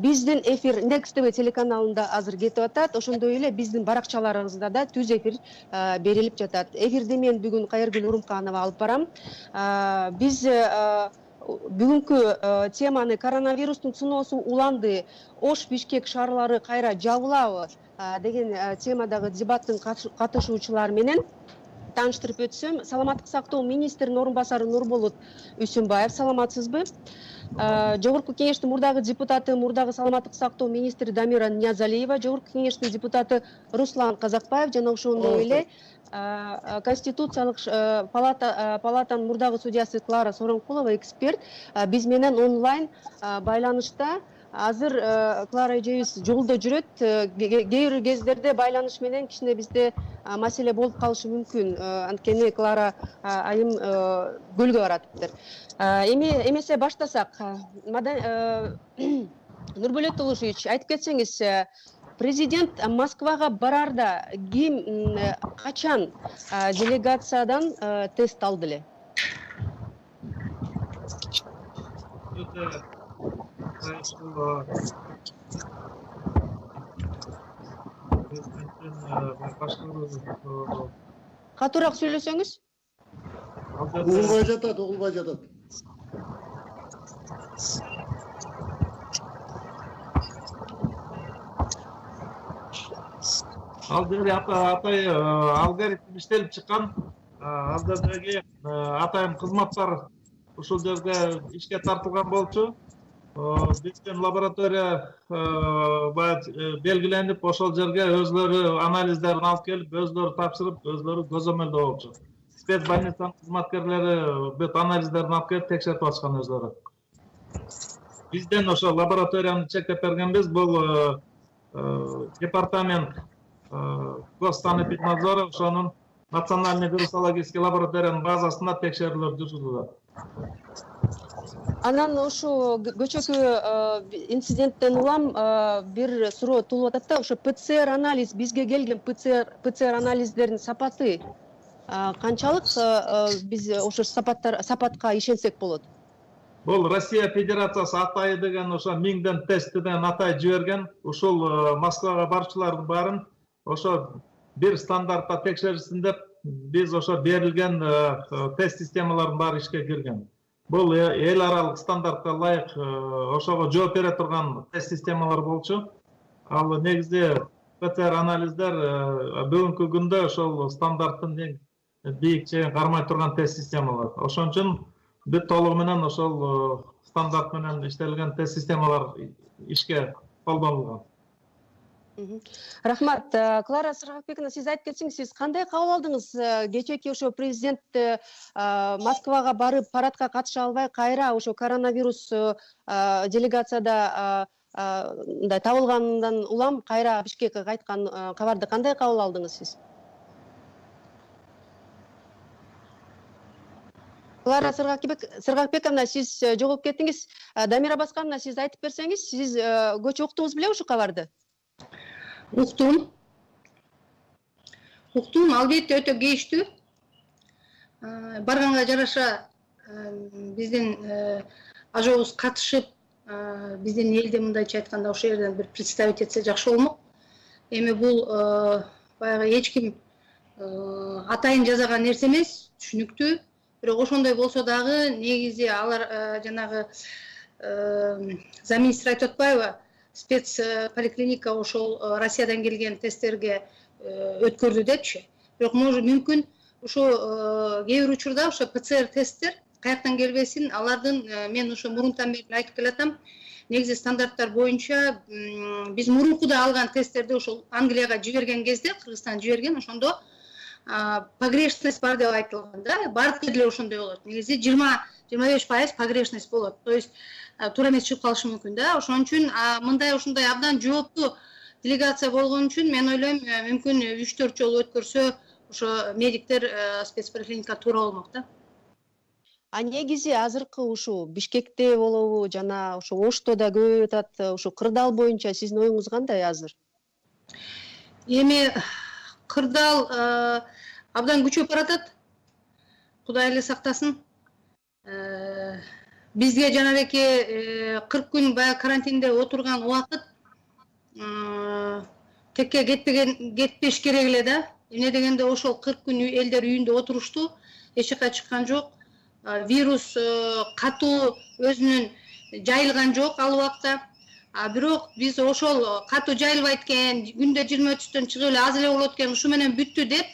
биздин эфир Next TV телеканалында азыр кетип атат. Ошондой эле биздин баракчаларыбызда да түз эфир берилип жатат. Эфирди мен бүгүн Кайыргүл Урумканова алып барам. Биз бүгүнкү теманы коронавирустун сыноосу уланды, Ош Бишкек шаарлары кайра жабылабы деген темадагы дебаттын катышуучулары менен тааныштырып өтсөм, саламаттык сактоо министринин орун басары Нурболот Үсүнбаев, саламатсызбы? Жогорку кеңештин мурдагы депутаты, мурдагы саламаттык сактоо министри Дамира Ниязалиева, жогорку кеңештин депутаты Руслан Казакбаев жана ошондой эле Конституциялык палатанын мурдагы судьясы Клара Соронкулова, эксперт, биз менен онлайн байланышта. Азыр Клара эжебиз жолдо жүрөт. Кээ бир кездерде байланыш менен кичине бизде маселе болуп калышы мүмкүн. Анткени Клара айым көлгө баратыптыр. Эмесе баштасак, Нурболот Улушевич, айтып кетсеңиз, президент Москвага барарда ким, качан делегациядан тест алды эле? Катуураак сүйлөсөңүз? Угулбай жатат. Ал жерде атай алгоритм иштелип чыккан. Ал жердеги атайын кызматтар ушул жерде ишке тартылган болчу. Биздин лаборатория белгиленип, ошол жерге өзлөрү анализдерин алып келип, өзлөрү тапшырып, өзлөрү көзөмөлдөө болчу. Спец больницанын кызматкерлери бүт анализдерин алып келип текшерип атышкан өзлөрү. Бизден ошо лабораторияны чектеп бергенбиз. Бул департамент Госстанэпиднадзора ошонун национальный вирусологический лабораториянын базасында текшерүүлөр жүргүзүлөт. Анан ошо көчөкү инциденттен улам бир суроо туулуп атат да, ошо ПЦР анализ, бизге келген ПЦР анализдердин сапаты канчалык, биз ошо сапатка ишенсек болот? Бул Россия Федерациясы Атайы деген ошо 1000 тесттен Атай жиберген. Ушул Москвага барчылардын баарын ошо бир стандартта текшерилсин деп биз ошо берилген тест системалардын баары ишке кирген. Бул эл аралык стандартка ылайык ошого жооп бере турган тест системалар болчу. Ал негизи ПЦР анализдер бүгүнкү күндө ошол стандарттын эң бийик чегин кармай турган тест системалар. Ошон үчүн бүт толугу менен ошол стандарт менен иштелген тест системалар ишке колдонулган. Рахмат. Клара Сыргакбековна, сиз айтып кетсеңиз, сиз кандай кабыл алдыңыз? Кечээки ошо президент Москвага барып, парадка катыша албай, кайра ошо коронавирус делегацияда табылгандан улам кайра Бишкекке кайткан кабарды кандай кабыл алдыңыз сиз? Клара Сыргакбековна, сиз жогоп кеттиңиз. Дамира Баскановна, сиз айтып берсеңиз, сиз көчө уктуңуз беле ушул кабарды? Уктум, албетте өтө кейиштүү. Барганга жараша биздин ажообуз катышып, биздин элде мындайча айтканда ошол жерден бир представить этсе жакшы болмок. Эми бул баягы эч ким атайын жасаган нерсе эмес, түшүнүктүү. Бирок ошондой болсо дагы негизи алар жанагы замминистр айтып атпайбы? Спец поликлиника ошол Россиядан келген тесттерге өткөрдү депчи. Бирок мүмкүн ошо кээ бир учурда ошо ПЦР тесттер каяктан келбесин, алардын мен ошо мурунтан бери айтып келатам. Негизи стандарттар боюнча биз мурункуда алган тесттерди ошол Англияга жиберген кезде, Кыргызстан жиберген, ошондо погрешность бар деп айтылган да. Бардыгы деле ошондой болот. Негизи 20-25% погрешность болот. То есть туура эмес чыгып калышы мүмкүн да. Ошон үчүн мындай ошондой абдан жооптуу делегация болгон үчүн мен ойлойм, мүмкүн 3-4 жолу өткөрсө ошо медиктер спецполиклиника туура болмок да. Негизи азыркы ушул Бишкекте болобу жана ошо Ошто да көп атат, ошо кырдаал боюнча сиздин оюңуз кандай азыр? Эми кырдаал абдан күчөп баратат. Кудай эле сактасын. бизге жанабеки 40 күн баягы карантинде отурган убакыт текке кетпеш керек эле да. Эмне дегенде ошол 40 күн элдер үйүндө отурушту, эч жака чыккан жок. Вирус катуу өзүнүн жайылган жок ал убакта. Бирок биз ошол катуу жайылбайт экен, күндө 20-30төн чыгып эле аз эле болот экен, ушу менен бүттү деп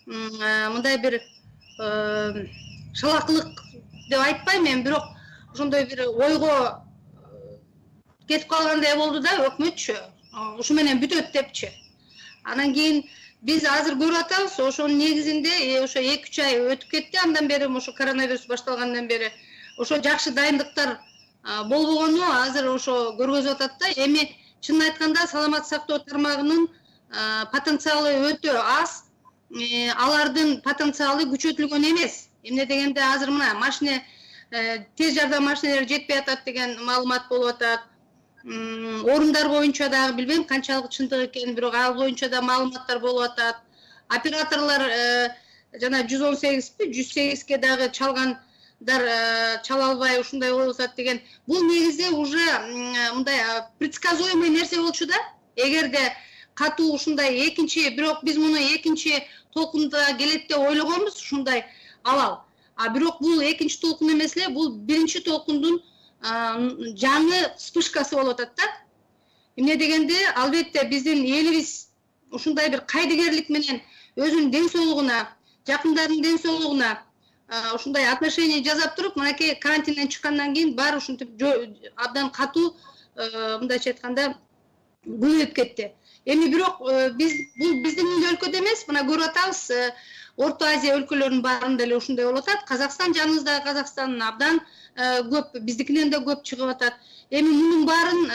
мындай бир шалакылык деп айтпайм мен, бирок ошондой бир ойго кетип калгандай болду да өкмөтчү. Ушу менен бүтөт депчи. Анан кийин биз азыр көрүп атабыз, ошонун негизинде ошо 2-3 ай өтүп кетти, андан бери ошо коронавирус башталгандан бери ошо жакшы дайындыктар болбогону азыр ошо көргөзүп атат да. Эми чынын айтканда саламаттык сактоо тармагынын потенциалы өтө аз. Алардын потенциалы күчөтүлгөн эмес. Эмне дегенде азыр мына машина тез жардам машиналары жетпей атат деген маалымат болуп атат. Орундар боюнча дагы билбейм канчалык чындык экенин, бирок ал боюнча да маалыматтар болуп атат. Операторлор жана 118 108ге дагы чалгандар чала албай ушундай болуп атат деген. Бул негизде уже мындай предсказуемый нерсе болчу да. Эгерде катуу ушундай экинчи, бирок биз муну экинчи толкунда келет деп ойлогонбуз, ушундай алал. Бирок бул экинчи толкун эмес эле, бул биринчи толкундун жаңы вспышкасы болуп атат да. Эмне дегенде, албетте биздин элибиз ушундай бир кайдыгерлик менен өзүнүн ден соолугуна, жакындарынын ден соолугуна ушундай отношение жасап туруп, мынакей карантинден чыккандан кийин баары ушинтип абдан катуу мындайча айтканда көбөйүп кетти. Эми бирок бул биздин өлкөдө эмес, мына көрүп атабыз, Орто Азия өлкөлөрүнүн баарында эле ушундай болуп атат. Казакстан жаныбызда, Казакстан абдан көп, биздикинен да көп чыгып атат. Эми мунун баарын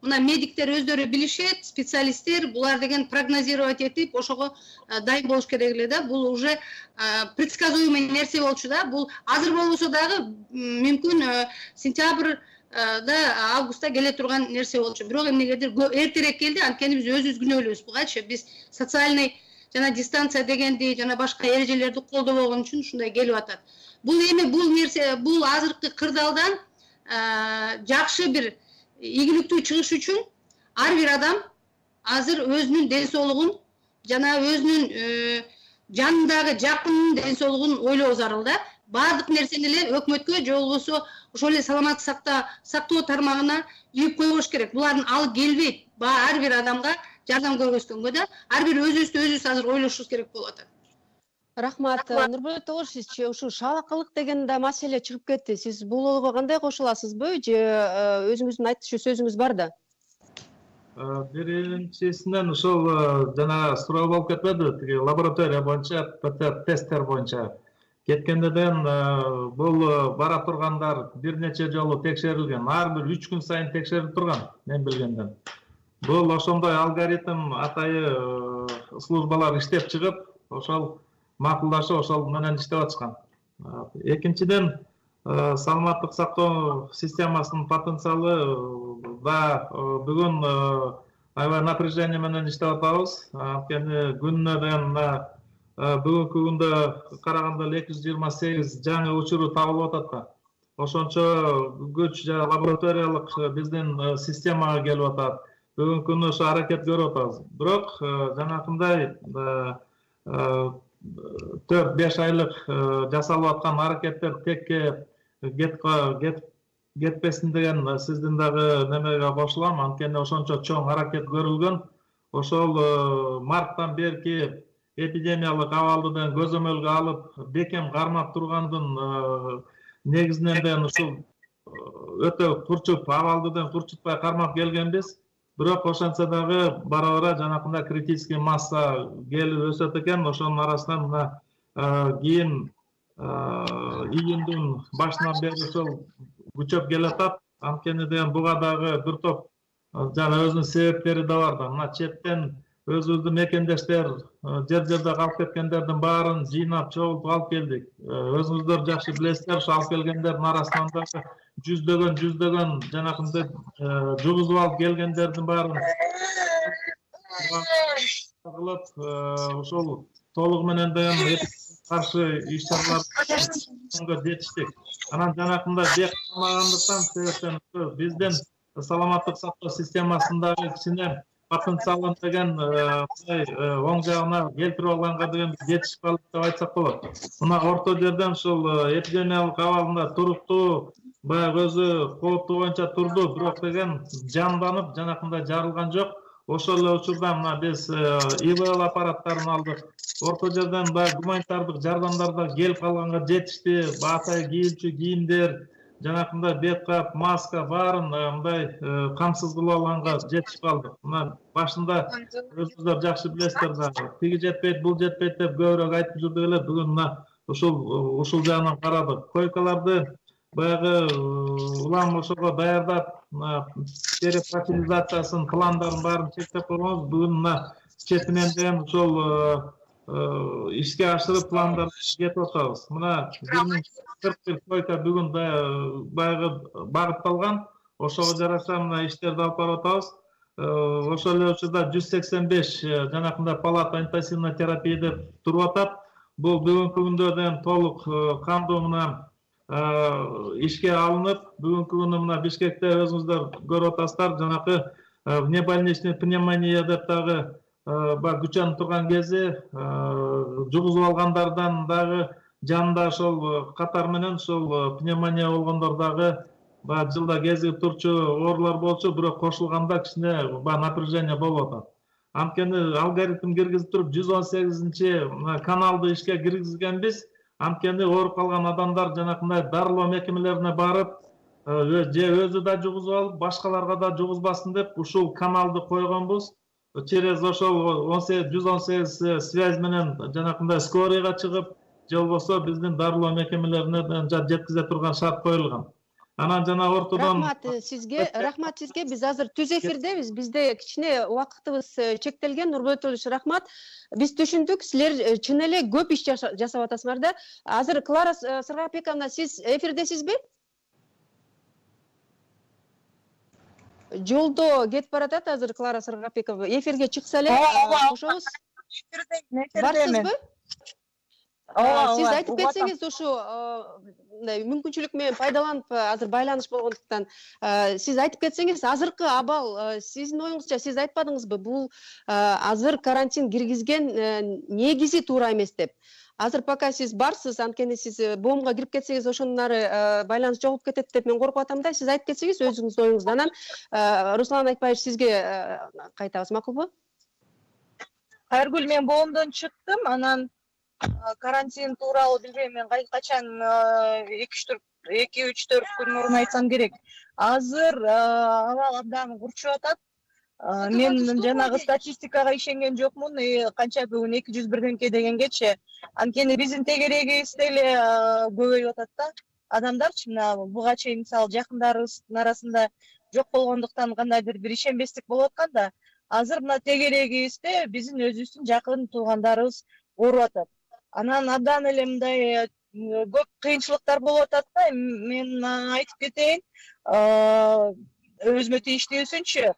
мына медиктер өздөрү билишет, специалисттер булар деген прогнозировать этип, ошого дайын болуш керек эле да. Бул уже предсказуемый нерсе болчу да. Бул азыр болбосо дагы мүмкүн сентябрь августта келе турган нерсе болчу. Бирок эмнегедир эртерээк келди, анткени биз өзүбүз күнөөлүүбүз бугачы. Биз социальный жана дистанция дегенди, жана башка эрежелерди колдобогон үчүн ушундай келип атат. Бул эми бул нерсе, бул азыркы кырдаалдан жакшы бир ийгиликтүү чыгыш үчүн ар бир адам азыр өзүнүн ден соолугун жана өзүнүн жанындагы жакынынын ден соолугун ойлоо зарыл да. Баардык нерсени эле өкмөткө же болбосо ошол эле саламаттык сактоо тармагына үйүп койбош керек. Булардын алып келбейт. Ар бир адамга жардам көргөзгөнгө да ар бир өзүбүз азыр ойлошубуз керек болуп атат. Рахмат. Нурбулет Ош, сизчи ушу шалакылык деген да маселе чыгып кетти. Сиз бул олго кандай кошуласызбы же өзүңүздүн айтчу сөзүңүз бар да? Биринчисинен ошол жана суроо болуп кетпеди, тиги лаборатория боюнча, ПЦР тесттер боюнча кеткенден бул бара тургандар бир нече жолу текшерилген. Ар бир 3 күн сайын текшерип турган, мен билгенден. Бул ошондой алгоритм атайы службалар иштеп чыгып, ошол макулдашып, ошол менен иштеп атышкан. Экинчиден, саламаттык сактоо системасынын потенциалы да бүгүн аябай напряжение менен иштеп атабыз. Анткени күнүнөн бүгүнкү күндө караганда 228 жаңы учуру табылып атат да. Ошончо күч лабораториялык биздин системага келип атат. Бүгүнкү күндө ошо аракет көрүп атабыз. Бирок жанакындай 4-5 айлык жасалып аткан аракеттер текке кетпесин деген сиздин дагы немеге кошулам. Анткени ошончо чоң аракет көрүлгөн. Ошол марттан берки эпидемиялык абалдыдан көзөмөлгө алып, бекем кармап тургандын негизинен ушул өтө курчуп, абалдыдан курчутпай кармап келгенбиз. Бирок ошентсе дагы бара-бара жанакындай критический масса келип өсөт экен. Ошонун арасынан мына кийин июндун башынан бери ошол күчөп келатат. Анткени деген буга дагы бир топ жана өзүнүн себептери да бар да. Мына четтен өзүбүздүн мекендештер, жер-жерде калып кеткендердин баарын жыйнап, чогултуп алып келдик. Өзүңүздөр жакшы билесиздер, ошо алып келгендердин арасынан да жүздөгөн жанакындай жугузуп алып келгендердин баарын кылып, ошол толугу менен каршы иш чараларга жетиштик. Анан жанакында бек калмагандыктан себептен биздин саламаттык сактоо системасындагы кичине потенциалын деген оң жагына келтирип алганга деген жетишип калдык деп айтсак болот. Мына орто жерден ушул эпидемиялык абалында туруктуу баягы өзү кооптуу боюнча турду, бирок деген жанданып жанакында жарылган жок. Ошол эле учурда мына биз ИВЛ аппараттарын алдык. Орто жерден баягы гуманитардык жардамдар да келип калганга жетишти. Баатай кийимчи кийимдер, жанакында бет кап, маска баарын мындай камсыз кылып алганга жетишип калдык. Мына башында өзүңүздөр жакшы билесиздер дагы. Тиги жетпейт, бул жетпейт деп көбүрөөк айтып жүрдүк эле. Бүгүн мына ушул жагынан карадык. Койкаларды баягы улам ошого даярдап, перепрофилизациясын, пландарын баарын чектеп койгонбуз. Бүгүн мына четинен деген ошол ишке ашырып пландарды кетип атабыз. Мына 41 койка бүгүн баягы багытталган. Ошого жараша мына иштерди алып барып атабыз. Ошол эле учурда 185 жанакында палата интенсивный терапия деп туруп атат. Бул бүгүнкү күндөрдөн толук кандуу мына ишке алынып, бүгүнкү күнү мына Бишкекте өзүңүздөр көрүп атасыздар, жанакы внебольничный пневмония деп дагы күчөнүп турган кези жугузуп алгандардан дагы жанында ошол катар менен ошол пневмония болгондор дагы баягы жылда кезигип турчу оорулар болчу, бирок кошулганда кичине напряжение болуп атат. Анткени алгоритм киргизип туруп 118 каналды ишке киргизгенбиз. Анткени ооруп калган адамдар жанакындай дарылоо мекемелерине барып, же өзү да жугузуп алып, башкаларга да жугузбасын деп ушул каналды койгонбуз. Через ошол 118 связь менен жанакындай скорыйга чыгып, же болбосо биздин дарылоо мекемелерине жеткизе турган шарт коюлган. Анан жана ортодон рахмат сизге. Биз азыр түз эфирдебиз. Бизде кичине убактыбыз чектелген. Нурбой Толич, рахмат. Биз түшүндүк, силер чын эле көп иш жасап атасыңар да. Азыр Клара Сыргапековна, сиз эфирдесизби? Жолдо кетип баратат азыр Клара Сыргапекова. Эфирге чыкса эле кошобуз. Барсызбы? Сиз айтып кетсеңиз, ушу мүмкүнчүлүк менен пайдаланып азыр байланыш болгондуктан сиз айтып кетсеңиз, азыркы абал сиздин оюңузча, сиз айтпадыңызбы, бул азыр карантин киргизген негизи туура эмес деп. Азыр пока сиз барсыз, анткени сиз боомго кирип кетсеңиз, ошондон ары байланыш жогоп кетет деп мен коркуп атам да. Сиз айтып кетсеңиз өзүңүздүн оюңузду. Анан Руслан Айтбаевич, сизге кайтабыз, макулбу? Айргүл, мен боомдон чыктым, анан карантин тууралуу билбейм, мен качан 2-3-4 күн мурун айтсам керек. Азыр абал абдан курчуп атат. Мен жанагы статистикага ишенген жокмун, канча бүгүн 201 дегенгечи. Анткени биздин тегерегибиз деле көбөйүп атат да. Адамдарчы мына буга чейин мисалы жакындарыбыздын арасында жок болгондуктан кандайдыр бир ишенбестик болуп аткан да. Азыр мына тегерегибизде биздин өзүбүздүн жакын туугандарыбыз ооруп атат. Анан абдан эле мындай көп кыйынчылыктар болуп атат да. Мен айтып кетейин, өзүмө тийиштүү үчүнчү.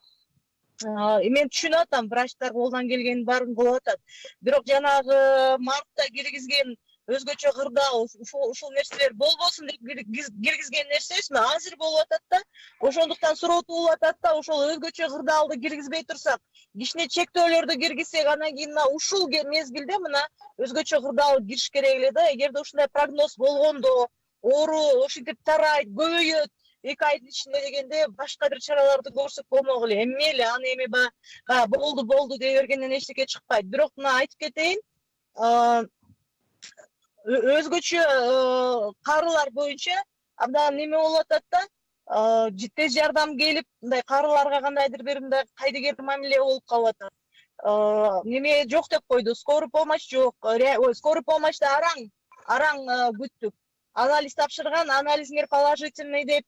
Мен түшүнүп атам, врачтар колунан келгенин баарын кылып атат. Бирок жанагы мартта киргизген өзгөчө кырдаал, ушул нерселер болбосун деп киргизген нерсебизби азыр болуп атат да. Ошондуктан суроо туулуп атат да, ошол өзгөчө кырдаалды киргизбей турсак, кичине чектөөлөрдү киргизсек, анан кийин мына ушул мезгилде мына өзгөчө кырдаал кириш керек эле да. Эгерде ушундай прогноз болгондо, оору ошентип тарайт, көбөйөт 2 айдын ичинде дегенде башка бир чараларды көрсөк болмок эле. Эмне аны эми болду дей бергенден эчтеке чыкпайт. Бирок мына айтып кетейин, өзгөчө карылар боюнча абдан неме болуп атат да. Тез жардам келип, мындай карыларга кандайдыр бир мындай кайдыгер мамиле болуп калып атат. Неме жок деп койду, скорый помощь жок. Скорый помощьты араң күттүк. Анализ тапшырган, анализиңер положительный деп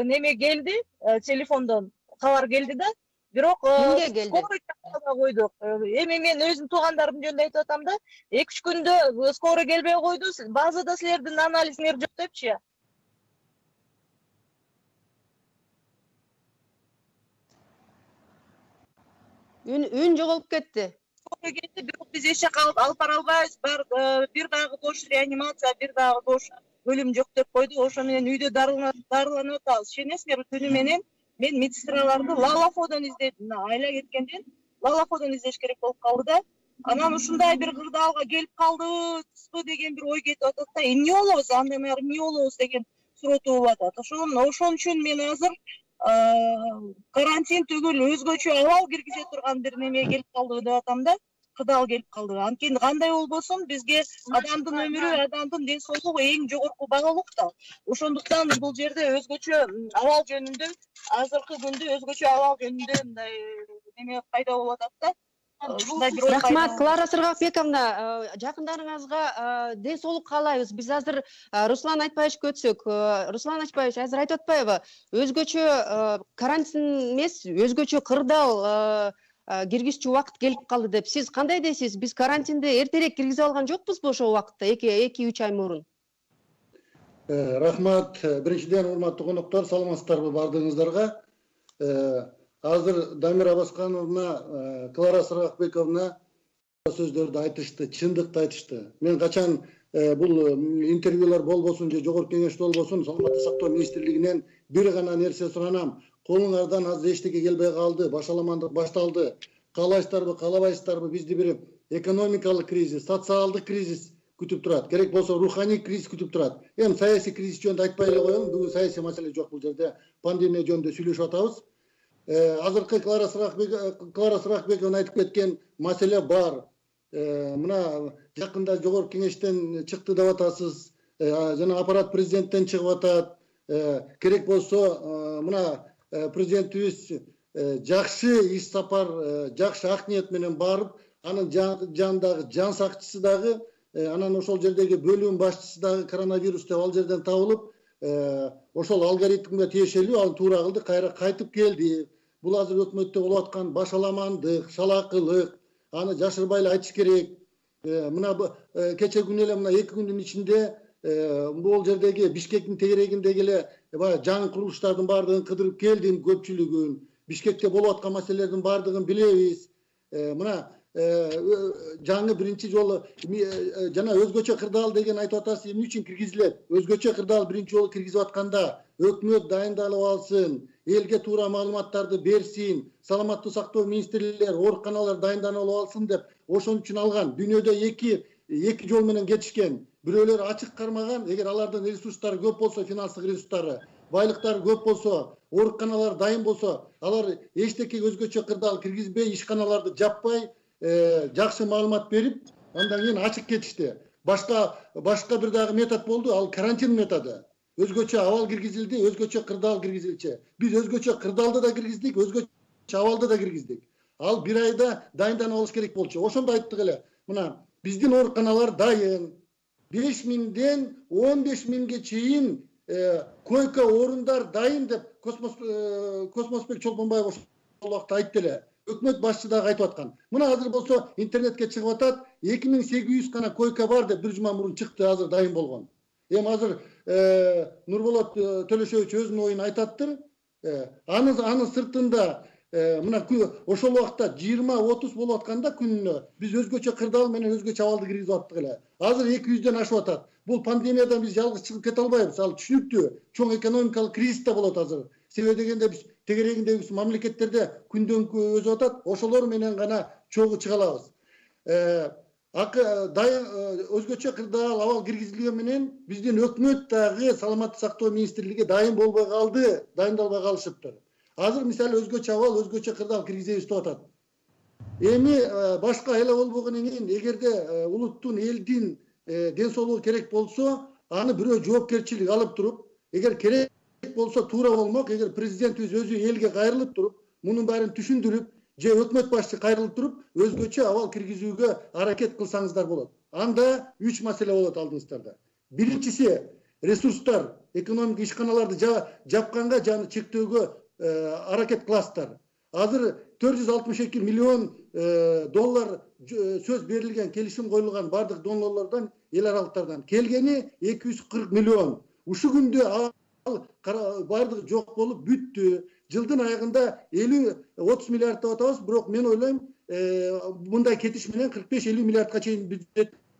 неме келди, телефондон кабар келди да. Бирок скорый чакырбай койдук. Эми мен өзүм туугандарым жөнүндө айтып атам да, 2-3 күндө скорый келбей койду. Базада силердин анализиңер жок депчи. Үн жоголуп кетти. кетти, бирок биз эч жака алып бара албайбыз. Бир дагы бош реанимация, бир дагы бош бөлүм жок деп койду. Ошо менен үйдө дарыланып атабыз. Ишенесиңерби, түнү менен мен медсестраларды Лалафодон издедим. Айла кеткенден Лалафодон издеш керек болуп калды да. Анан ушундай бир кырдаалга келип калдыбызбы деген бир ой кетип атат да. Эмне болобуз? Андан ары эмне болобуз деген суроо тууп атат. Ошон үчүн мен азыр карантин түгүл өзгөчө абал киргизе турган бир неме келип калды деп атам да. Кырдаал келип калды. Анткени кандай болбосун бизге адамдын өмүрү, адамдын ден соолугу эң жогорку баалуу да. Ошондуктан бул жерде өзгөчө абал жөнүндө азыркы күндө өзгөчө абал жөнүндө мындай неме пайда болуп атат да. Рахмат, Клара Сыргакбековна, жакындарыңызга ден соолук каалайбыз. Биз азыр Руслан Айтбаевичке өтсөк. Руслан Айтбаевич, азыр айтып атпайбы? Өзгөчө карантин эмес, өзгөчө кырдаал киргизчү убакыт келип калды деп. Сиз кандай дейсиз? Биз карантинди эртерээк киргизе алган жокпузбу ошол убакытта, 2-3 ай мурун? Рахмат. Биринчиден, урматтуу коноктор, саламатсыздарбы бардыгыңыздарга? Азыр Дамира Баскановна, Клара Сыргакбековна сөздөрдү айтышты, чындыкты айтышты. Мен качан бул интервьюлар болбосун же жогорку кеңеште болбосун, саламаттык сактоо министрлигинен бир гана нерсе суранам. Колуңардан азыр эчтеке келбей калды, башаламандык башталды. Каалайсыздарбы, каалабайсыздарбы? Бизди бир экономикалык кризис, социалдык кризис күтүп турат. Керек болсо руханий кризис күтүп турат. Эми саясий кризис жөнүндө айтпай эле коеюн. Бүгүн саясий маселе жок бул жерде. Пандемия жөнүндө сүйлөшүп атабыз. Азыркы Клара Сыргакбековна айтып кеткен маселе бар. Мына жакында жогорку кеңештен чыкты деп атасыз. Жана аппарат президенттен чыгып атат. Керек болсо мына президентибиз жакшы иш сапар, жакшы ак ниет менен барып, анын жанындагы жан сакчысы дагы, анан ошол жердеги бөлүм башчысы дагы коронавирус деп ал жерден табылып, ошол алгоритмге тиешелүү ал туура кылды, кайра кайтып келди. Бул азыр өкмөттө болуп аткан башаламандык, шалакылык, аны жашырбай эле айтыш керек. Мына кече күнү эле мына 2 күндүн ичинде бул жердеги Бишкектин тегерегиндеги эле жаңы курулуштардын баардыгын кыдырып келдим, көпчүлүгүн. Бишкекте болуп аткан маселелердин баардыгын билебиз. Мына жаңы биринчи жолу жана өзгөчө кырдаал деген айтып атасыз, эмне үчүн киргизилет? Өзгөчө кырдаал биринчи жолу киргизип атканда өкмөт дайындалып алсын, элге туура маалыматтарды берсин, саламаттык сактоо министрликтер, ооруканалар дайынданып алсын деп ошон үчүн алган. Дүйнөдө эки жол менен кетишкен. Бирөөлөр ачык кармаган, эгер алардын ресурстары көп болсо, финанстык ресурстары, байлыктары көп болсо, ооруканалар дайын болсо, алар эчтеке өзгөчө кырдаал киргизбей, ишканаларды жаппай, жакшы маалымат берип, андан кийин ачык кетишти. Башка бир дагы метод болду, ал карантин методу. Өзгөчө абал киргизилди, өзгөчө кырдаал киргизилчи. Биз өзгөчө кырдаалды да киргиздик, өзгөчө абалды да киргиздик. Ал бир айда дайынданып алыш керек болчу. Ошондо айттык эле. Мына биздин ооруканалар дайын. 5000ден 15000ге чейин койка орундар дайын деп Космосбек Чолпонбаев ошол убакта айтты эле. Өкмөт башчысы дагы айтып аткан. Мына азыр болсо интернетке чыгып атат, 2800 гана койка бар деп бир жума мурун чыкты, азыр дайын болгон. Эми азыр Нурболот Төлөшевич өзүнүн оюн айтаттыр. Анын сыртында мына ошол убакта 20-30 болуп атканда күнүнө биз өзгөчө кырдаал менен өзгөчө абалды киргизип аттык эле. Азыр 200ден ашып атат. Бул пандемиядан биз жалгыз чыгып кете албайбыз. Ал түшүнүктүү. Чоң экономикалык кризис да болот азыр. Себеби дегенде биз тегерегиндеги мамлекеттерде күндөн күнгө өсүп атат. Ошолор менен гана чогуу чыга алабыз. Өзгөчө кырдаал абал киргизилгени менен биздин өкмөт дагы саламаттык сактоо министрлиги дайын болбой калды, дайындалбай калышыптыр. Азыр мисалы өзгөчө абал, өзгөчө кырдаал киргизебиз деп атат. Эми башка эле болбогондон кийин эгерде улуттун, элдин ден соолугу керек болсо, аны бирөө жоопкерчилик алып туруп, эгер керек болсо туура болмок, эгер президентибиз өзү элге кайрылып туруп, мунун баарын түшүндүрүп, же өкмөт башчысы кайрылып туруп, өзгөчө абал киргизүүгө аракет кылсаңыздар болот. Анда 3 маселе болот алдыңыздарда. Биринчиси ресурстар, экономик ишканаларды жапканга жана чектөөгө аракет кыласыздар. Азыр 462 миллион доллар сөз берилген, келишим коюлган бардык донорлордон, эл аралыктардан. Келгени 240 миллион. Ушу күндө ал бардыгы жок болуп бүттү. Жылдын аягында 50-30 миллиард деп атабыз, бирок мен ойлойм мындай кетиш менен 45-50 миллиардка чейин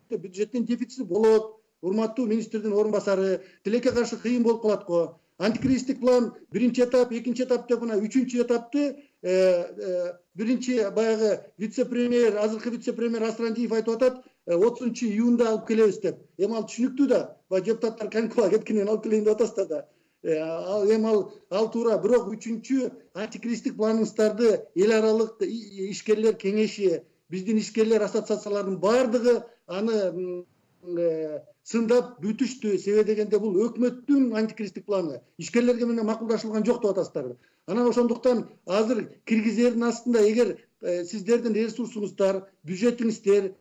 бюджеттин дефицити болот. Урматтуу министрдин орун басары, тилекке каршы кыйын болуп калат го. Антикризистик план биринчи этап, экинчи этап деп мына үчүнчү этапты биринчи баягы вице-премьер, азыркы вице-премьер Асрандиев айтып атат, 30 июнда алып келебиз деп. Эми ал түшүнүктүү да, депутаттар каникулга кеткенден алып келейин деп атасыздар да. Эми ал туура, бирок үчүнчү антикризистик планыңыздарды эл аралык ишкерлер кеңеши, биздин ишкерлер ассоциацияларынын бардыгы аны сындап бүтүштү. Себеби дегенде бул өкмөттүн антикризистик планы. Ишкерлерге менен макулдашылган жок деп атасыздар. Анан ошондуктан азыр киргизердин астында эгер сиздердин ресурсуңуздар, бюджетиңиздер,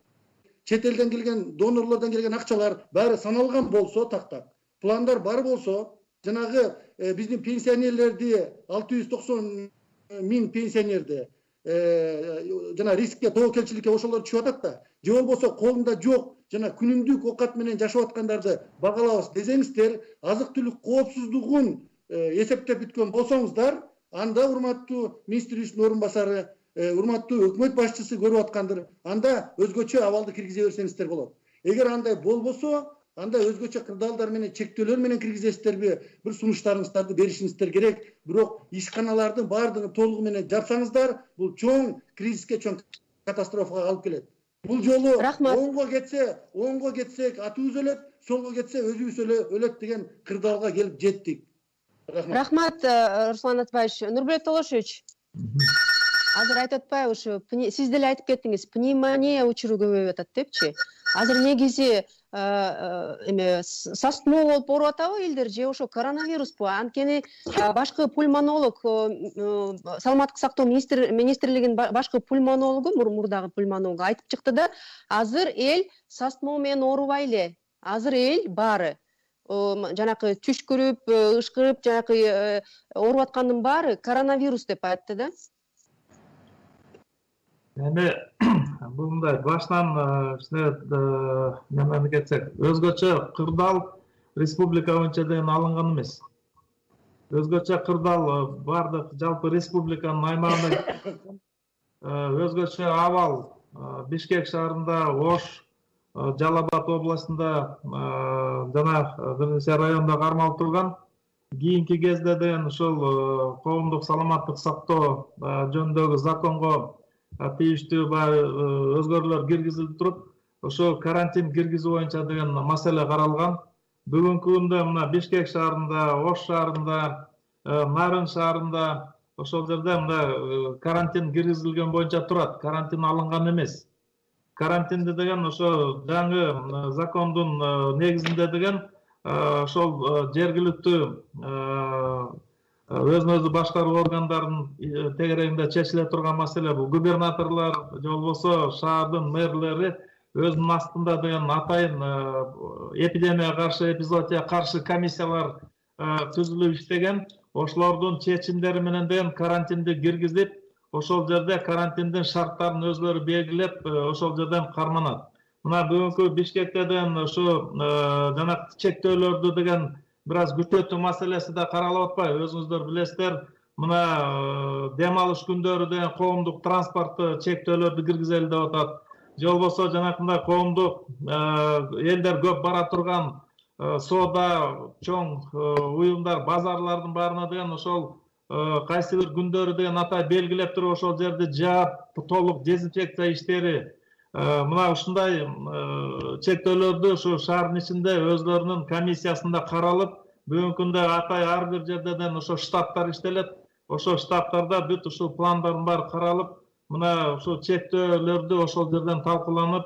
чет элден келген донорлордон келген акчалар баары саналган болсо, тактап, пландар бар болсо, жанагы биздин пенсионерлерди 690 миң пенсионерди жана рискке, тобокелчиликке ошолор түшүп атат да. Же болбосо колунда жок жана күнүмдүк оокат менен жашап аткандарды багалабыз десеңиздер, азык-түлүк коопсуздугун эсептеп бүткөн болсоңуздар, анда урматтуу министрибиздин орун басары, урматтуу өкмөт башчысы көрүп аткандыр, анда өзгөчө абалды киргизе берсеңиздер болот. Эгер андай болбосо, анда өзгөчө кырдаалдар менен чектөөлөр менен киргизесиздерби, бир сунуштарыңыздарды беришиңиздер керек. Бирок ишканалардын баардыгын толугу менен жапсаңыздар, бул чоң кризиске, чоң катастрофага алып келет. Бул жолу оңго кетсек атыбыз өлөт, солго кетсе өзүбүз өлөт деген кырдаалга келип жеттик. Рахмат, Руслан Атбаевич. Нурбулет Толошевич, азыр айтып атпайбы, ушу сиз деле айтып кеттиңиз, пневмония учуру көбөйүп атат депчи. Азыр негизи састмо болуп ооруп атабы элдер, же ошо коронавируспу? Анткени башкы пульмонолог, саламаттык сактоо министрлигинин башкы пульмонологу, мурдагы пульмонологу айтып чыкты да, азыр эл састмо менен оорубай эле. Азыр эл баары жанакы түшкүрүп, ышкырып, жанакы ооруп аткандын баары коронавирус деп айтты да. Эми бул мындай баштан немени кетсек, өзгөчө кырдаал республика боюнча деген алынган эмес. Өзгөчө кырдаал бардык жалпы республиканын аймагында өзгөчө абал Бишкек шаарында, Ош, Жалал Абад областында жана бир нече райондо кармалып турган. Кийинки кезде деген ушул коомдук саламаттык сактоо жөнүндөгү законго тийиштүү өзгөрүүлөр киргизилип туруп, ошо карантин киргизүү боюнча деген маселе каралган. Бүгүнкү күндө мына Бишкек шаарында, Ош шаарында, Нарын шаарында ошол жерде мына карантин киргизилген боюнча турат. Карантин алынган эмес. Карантинди деген ошо жаңы закондун негизинде деген ошол жергиликтүү өзүн өзү башкаруу органдарынын тегерегинде чечиле турган маселе. Бул губернаторлор же болбосо шаардын мэрлери өзүнүн астында деген атайын эпидемияга каршы, эпизоотияга каршы комиссиялар түзүлүп иштеген. Ошолордун чечимдери менен деген карантинди киргизип, ошол жерде карантиндин шарттарын өзлөрү белгилеп, ошол жерден карманат. Мына бүгүнкү Бишкекте деген ошо жанакы чектөөлөрдү деген бир аз күчөтүү маселеси да каралып атпайбы? Өзүңүздөр билесиздер, мына дем алыш күндөрү деген коомдук транспортто чектөөлөрдү киргизели деп атат. Же болбосо жанакындай коомдук элдер көп бара турган соода, чоң уюмдар, базарлардын баарына деген ошол кайсы бир күндөрү деген атай белгилеп туруп, ошол жерди жаап, толук дезинфекция иштери, мына ушундай чектөөлөрдү ушу шаардын ичинде өзлөрүнүн комиссиясында каралып, бүгүнкү күндө атай ар бир жерден ошо штабтар иштелет. Ошо штабтарда бүт ушул пландардын баары каралып, мына ушул чектөөлөрдү ошол жерден талкууланып,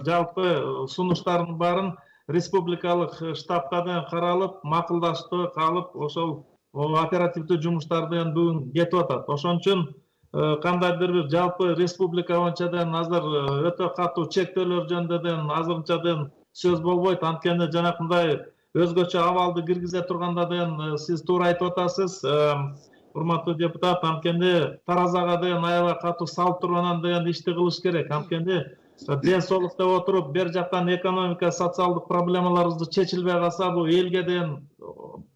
жалпы сунуштардын баарын республикалык штабтардан каралып, макулдаштык алып, ошол оперативдүү жумуштар деген бүгүн кетип атат. Ошон үчүн кандайдыр бир жалпы республика боюнча деген азыр өтө катуу чектөөлөр жөнүндө азырынча сөз болбойт. Анткени жанакындай өзгөчө абалды киргизе турганда деген сиз туура айтып атасыз, урматтуу депутат. Анткени таразага деген аябай катуу салып туруп анан деген ишти кылыш керек. Анткени ден соолук деп отуруп, бер жактан экономика, социалдык проблемаларыбызды чечилбей калса, бул элге деген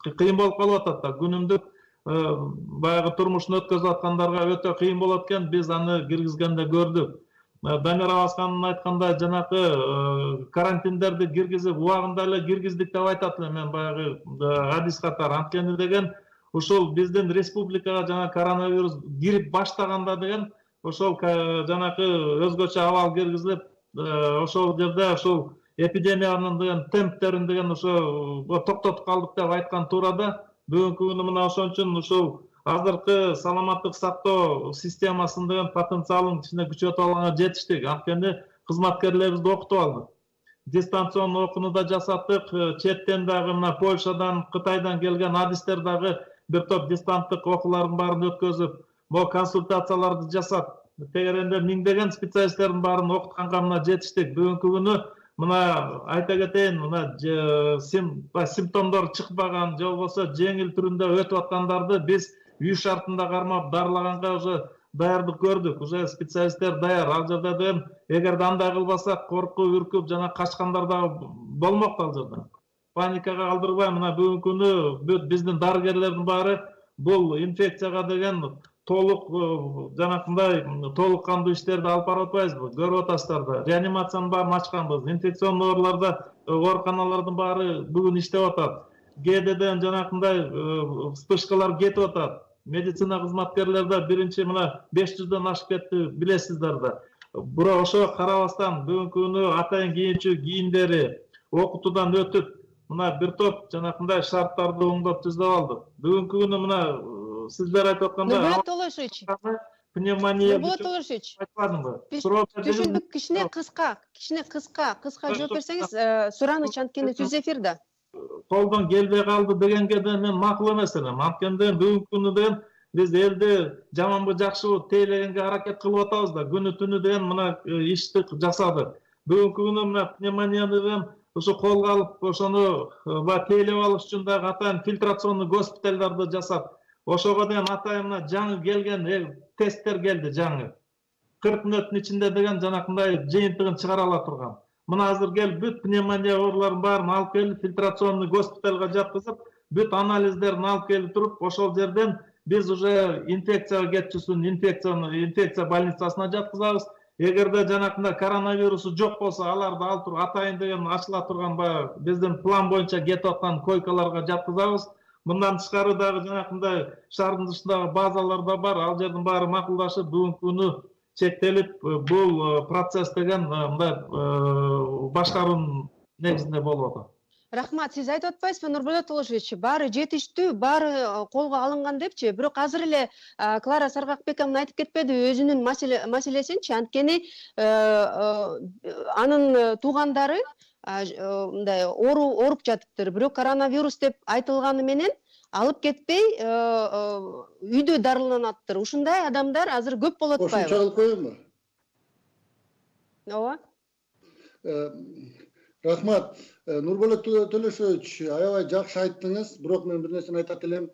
кыйын болуп калып атат да. Күнүмдүк баягы турмушун өткөзүп аткандарга өтө кыйын болот экен. Биз аны киргизгенде көрдүк. Дамир Абаскандын айткандай жанакы карантиндерди киргизип, убагында эле киргиздик деп айтат эле мен баягы адис катары. Анткени деген ушул биздин республикага жана коронавирус кирип баштаганда деген ошол жанакы өзгөчө абал киргизилип, ошол жерде ошол эпидемиянын деген темптерин деген ошо токтотуп калдык деп айткан туура да. Бүгүнкү күнү мына ошон үчүн ушул азыркы саламаттык сактоо системасын деген потенциалын ичине күчөтүп алганга жетиштик. Анткени кызматкерлерибизди окутуп алдык. Дистанционный окууну да жасаттык. Четтен дагы мына Польшадан, Кытайдан келген адистер дагы бир топ дистанттык окуулардын баарын өткөзүп, могу консультацияларды жасап, тегеренде миңдеген специалисттердин баарын окутканга мына жетиштик. Бүгүнкү күнү мына айта кетейин, мына симптомдор чыкпаган, же болбосо жеңил түрүндө өтүп аткандарды биз үй шартында кармап дарылаганга уже даярдык көрдүк. Уже специалисттер даяр. Ал жерде деген эгерде андай кылбасак, коркуп, үркүп жана качкандар дагы болмок ал жерде. Паникага калтырбай, мына бүгүнкү күнү биздин дарыгерлердин баары бул инфекцияга деген толук жанакындай толук кандуу иштерди алып барып атпайбызбы? Көрүп атасыздар да. Реанимациянын баарын ачканбыз. Инфекционный ооруканалардын баары бүгүн иштеп атат. ГДДен жанакындай вспышкалар кетип атат. Медицина кызматкерлерде биринчи мына 500дөн ашып кетти, билесиздер да. Бирок ошо карабастан бүгүнкү күнү атайын кийимчи кийимдери окутуудан өтүп, мына бир топ жанакындай шарттарды оңдоп түзүп алдык. Бүгүнкү күнү мына сиздер айтып аткандай Нурболот Толошевич, пневмония Нурболот Толошевич, айтпадымбы? түшүндүк, кичине кыска жооп берсеңиз, сурааныч анткени түз эфирде. Колдон келбей калды дегенге да мен макул эмес элем. Анткени бүгүнкү күнү деген биз элди жаманбы жакшыбы тейлегенге аракет кылып атабыз да. Күнү түнү деген мына ишти жасадык. Бүгүнкү күнү мына пневмонияны деген ошо колго алып, ошону тейлеп алыш үчүн дагы атайын фильтрационный госпиталдарды жасап, ошого деген атайын мына жаңы келген тесттер келди жаңы. 40 мүнөттүн ичинде деген жанакындай жыйынтыгын чыгара ала турган. Мына азыр келип бүт пневмония ооруларын баарын алып келип фильтрационный госпиталга жаткызып, бүт анализдерин алып келип туруп, ошол жерден биз уже инфекция кетчүсүн инфекция больницасына жаткызабыз. Эгерде жанакындай коронавирусу жок болсо, аларды алып туруп атайын деген ачыла турган баягы биздин план боюнча кетип аткан койкаларга жаткызабыз. Мындан тышкары дагы жанакындай шаардын дышындагы базалар да бар. Ал жердин баары макулдашып, бүгүнкү күнү чектелип, бул процесс деген мындай башкаруунун негизинде болуп атат. Рахмат, сиз айтып атпайсызбы, Нурболот Толошевич, баары жетиштүү, баары колго алынган депчи. Бирок азыр эле Клара Саргакбековна айтып кетпедиби өзүнүн маселесинчи? Анткени анын туугандары мындай ооруп жатыптыр. Бирок коронавирус деп айтылганы менен алып кетпей үйдө дарыланаттыр. Ушундай адамдар азыр көп болуп атпайбы? Кошумча кылып коеюнбу? Ооба. Рахмат. Нурболот Төлөшевич, аябай жакшы айттыңыз. Бирок мен бир нерсени айтат элем.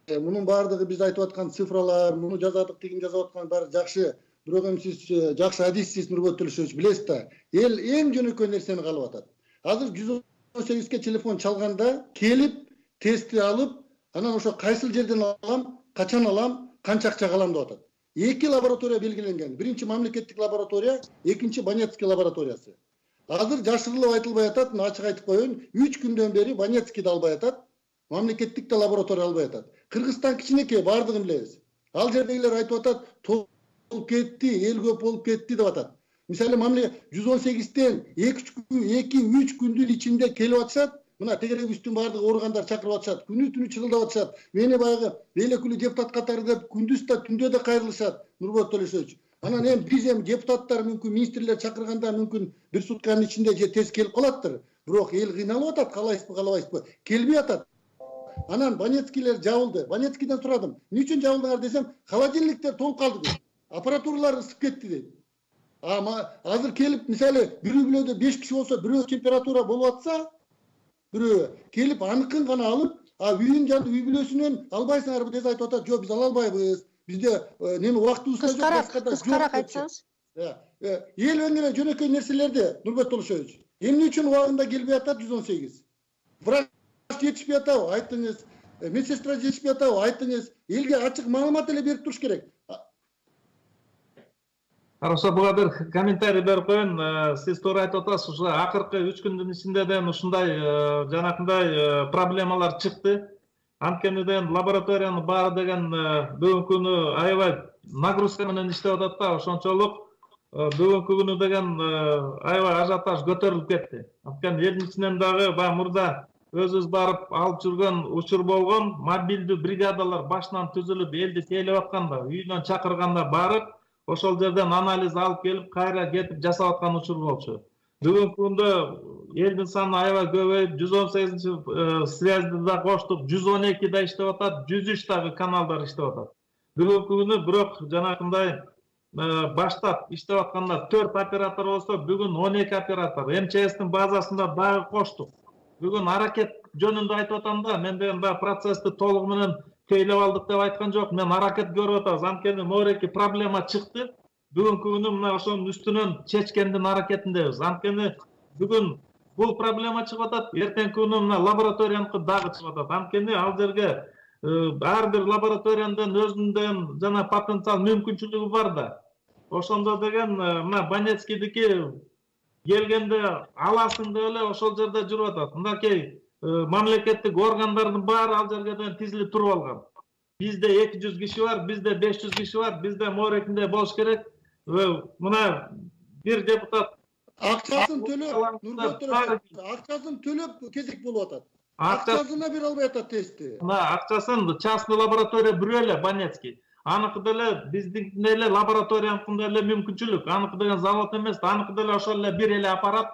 Мунун баардыгы биз айтып аткан цифралар, муну жазадык, тигин жазып аткан баары жакшы. Бирок эми сиз жакшы адиссиз, Нурболот Төлөшевич, билесиз да. Эл эң жөнөкөй нерсени каалап атат. Азыр 118ге телефон чалганда келип тестти алып, анан ошо кайсыл жерден алам, качан алам, канча акчага алам деп атат. Эки лаборатория белгиленген. Биринчи мамлекеттик лаборатория, экинчи Банецкий лабораториясы. Азыр жашырылып айтылбай атат, ачык айтып коеюн, 3 күндөн бери Банецкийди албай атат, мамлекеттик да лаборатория албай атат. Кыргызстан кичинекей, баардыгын билебиз. Ал жердегилер айтып атат, толуп кетти, эл көп болуп кетти деп атат. Мисалы, 118ден 2-3 күндүн ичинде келип атышат. Мына тегерегибиздин баардыгы ооругандар чакырып атышат. Күнү түнү чырылдап атышат. Мени баягы Белекулу депутат катары деп күндүз да түндө да кайрылышат. Нурболот Төлөшевич. Анан эми биз депутаттар мүмкүн министрлер чакырганда мүмкүн бир сутканын ичинде же тез келип калаттыр. Бирок эл кыйналып атат, каалайсызбы, каалабайсызбы? Келбей атат. Анан Банецкийлер жабылды. Банецкийден сурадым. Эмне үчүн жабылдыңар десем, холодильниктер толуп калды дейт. Аппаратуралар ысып кетти дейт. Азыр келип, мисалы, бир үй-бүлөдө 5 киши болсо, бирөө температура болуп атса, бирөө келип аныкын гана алып, үйүн жанды үй-бүлөсүнөн албайсыңарбы десе айтып атат, жок, биз ала албайбыз. Бизде неме убактыбызда жок. Кыскараак айтсаңыз. Эл эле жөнөкөй нерселерди, Нурболот Толошевич. Эмне үчүн убагында келбей атат 118? Врач жетишпей атабы? Айттыңыз. медсестра жетишпей атабы, айтыңыз. Элге ачык маалымат эле берип туруш керек. Хорошо, буга бир комментарий берип коеюн. Сиз туура айтып атасыз, ушу акыркы 3 күндүн ичинден ушундай жанакындай проблемалар чыкты. Анткени лабораториянын баары деген бүгүнкү күнү аябай нагрузка менен иштеп атат да, ошончолук бүгүнкү күнү деген аябай ажиотаж көтөрүлүп кетти. Анткени элдин ичинен дагы баягы мурда өзүбүз барып алып жүргөн учур болгон, мобилдүү бригадалар башынан түзүлүп, элди тейлеп атканда, үйүнөн чакырганда барып, ошол жерден анализ алып келип, кайра кетип жасап аткан учур болчу. Бүгүнкү күндө элдин саны аябай көбөйүп, 118 связьды да коштук, 112 да иштеп атат, 103 дагы каналдар иштеп атат. Бүгүнкү күнү бирок жанакындай баштап иштеп атканда 4 оператор болсо, бүгүн 12 оператор. МЧСтин базасында дагы коштук. Бүгүн аракет жөнүндө айтып атам да, мен деген баягы процессти толугу менен тейлеп алдык деп айткан жок. Мен аракет көрүп атабыз. Анткени мореки проблема чыкты. Бүгүнкү күнү мына ошонун үстүнөн чечкендин аракетиндебиз. Анткени бүгүн бул проблема чыгып атат, эртеңки күнү мына лабораторияныкы дагы чыгып атат. Анткени ал жерге ар бир лабораториянын өзүнүн жана потенциал мүмкүнчүлүгү бар да. Ошондо деген мына Банецкийдики келгенде аласың деп эле ошол жерде жүрүп атат. Мынакей мамлекеттик органдардын баары ал жерге тизилип туруп алган. Бизде 200 киши бар, бизде 500 киши бар, бизде морекинде болуш керек. Мына бир депутат Акчасын төлөп кезек болуп атат. Акчасына бере албай атат тестти. Мына акчасын частный лаборатория бирөө эле Банецкий. Аныкы деле биздин эле лабораторияныкында эле мүмкүнчүлүк. Аныкы деген завод эмес, аныкы деле ошол эле бир эле аппарат,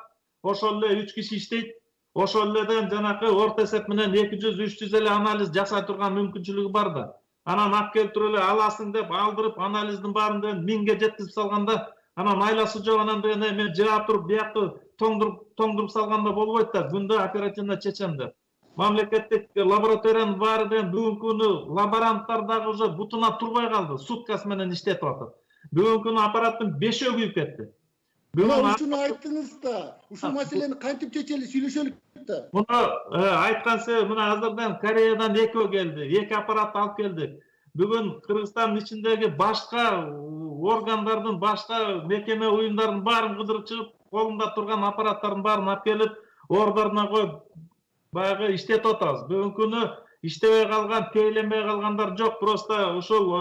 ошол эле 3 киши иштейт. Ошол эле деген жанакы орто эсеп менен 200-300 эле анализ жасай турган мүмкүнчүлүгү бар да. Анан алып келтирип эле аласың деп алдырып анализдин баарын 1000ге жеткизип салганда, анан айласы жок, анан деген мен жаап туруп биякты тоңдуруп салганда болбойт да, күндө оперативно чечем деп. Мамлекеттик лабораториянын баары деген бүгүнкү күнү лаборанттар дагы уже бутуна турбай калды, суткасы менен иштетип атат. Бүгүнкү күнү аппараттын 5-өө күйүп кетти. Мына ушуну айттыңыз да, ушул маселени кантип чечели сүйлөшөлүк да. Муну айткан себеби мына азырдан Кореядан 2 келди, 2 аппарат алып келдик. Бүгүн Кыргызстандын ичиндеги башка органдардын, башка мекеме уюмдардын баарын кыдырып чыгып, колунда турган аппараттардын баарын алып келип, ордоруна коюп баягы иштетип атабыз. Бүгүнкү күнү иштебей калган, тейлемей калгандар жок, просто ушул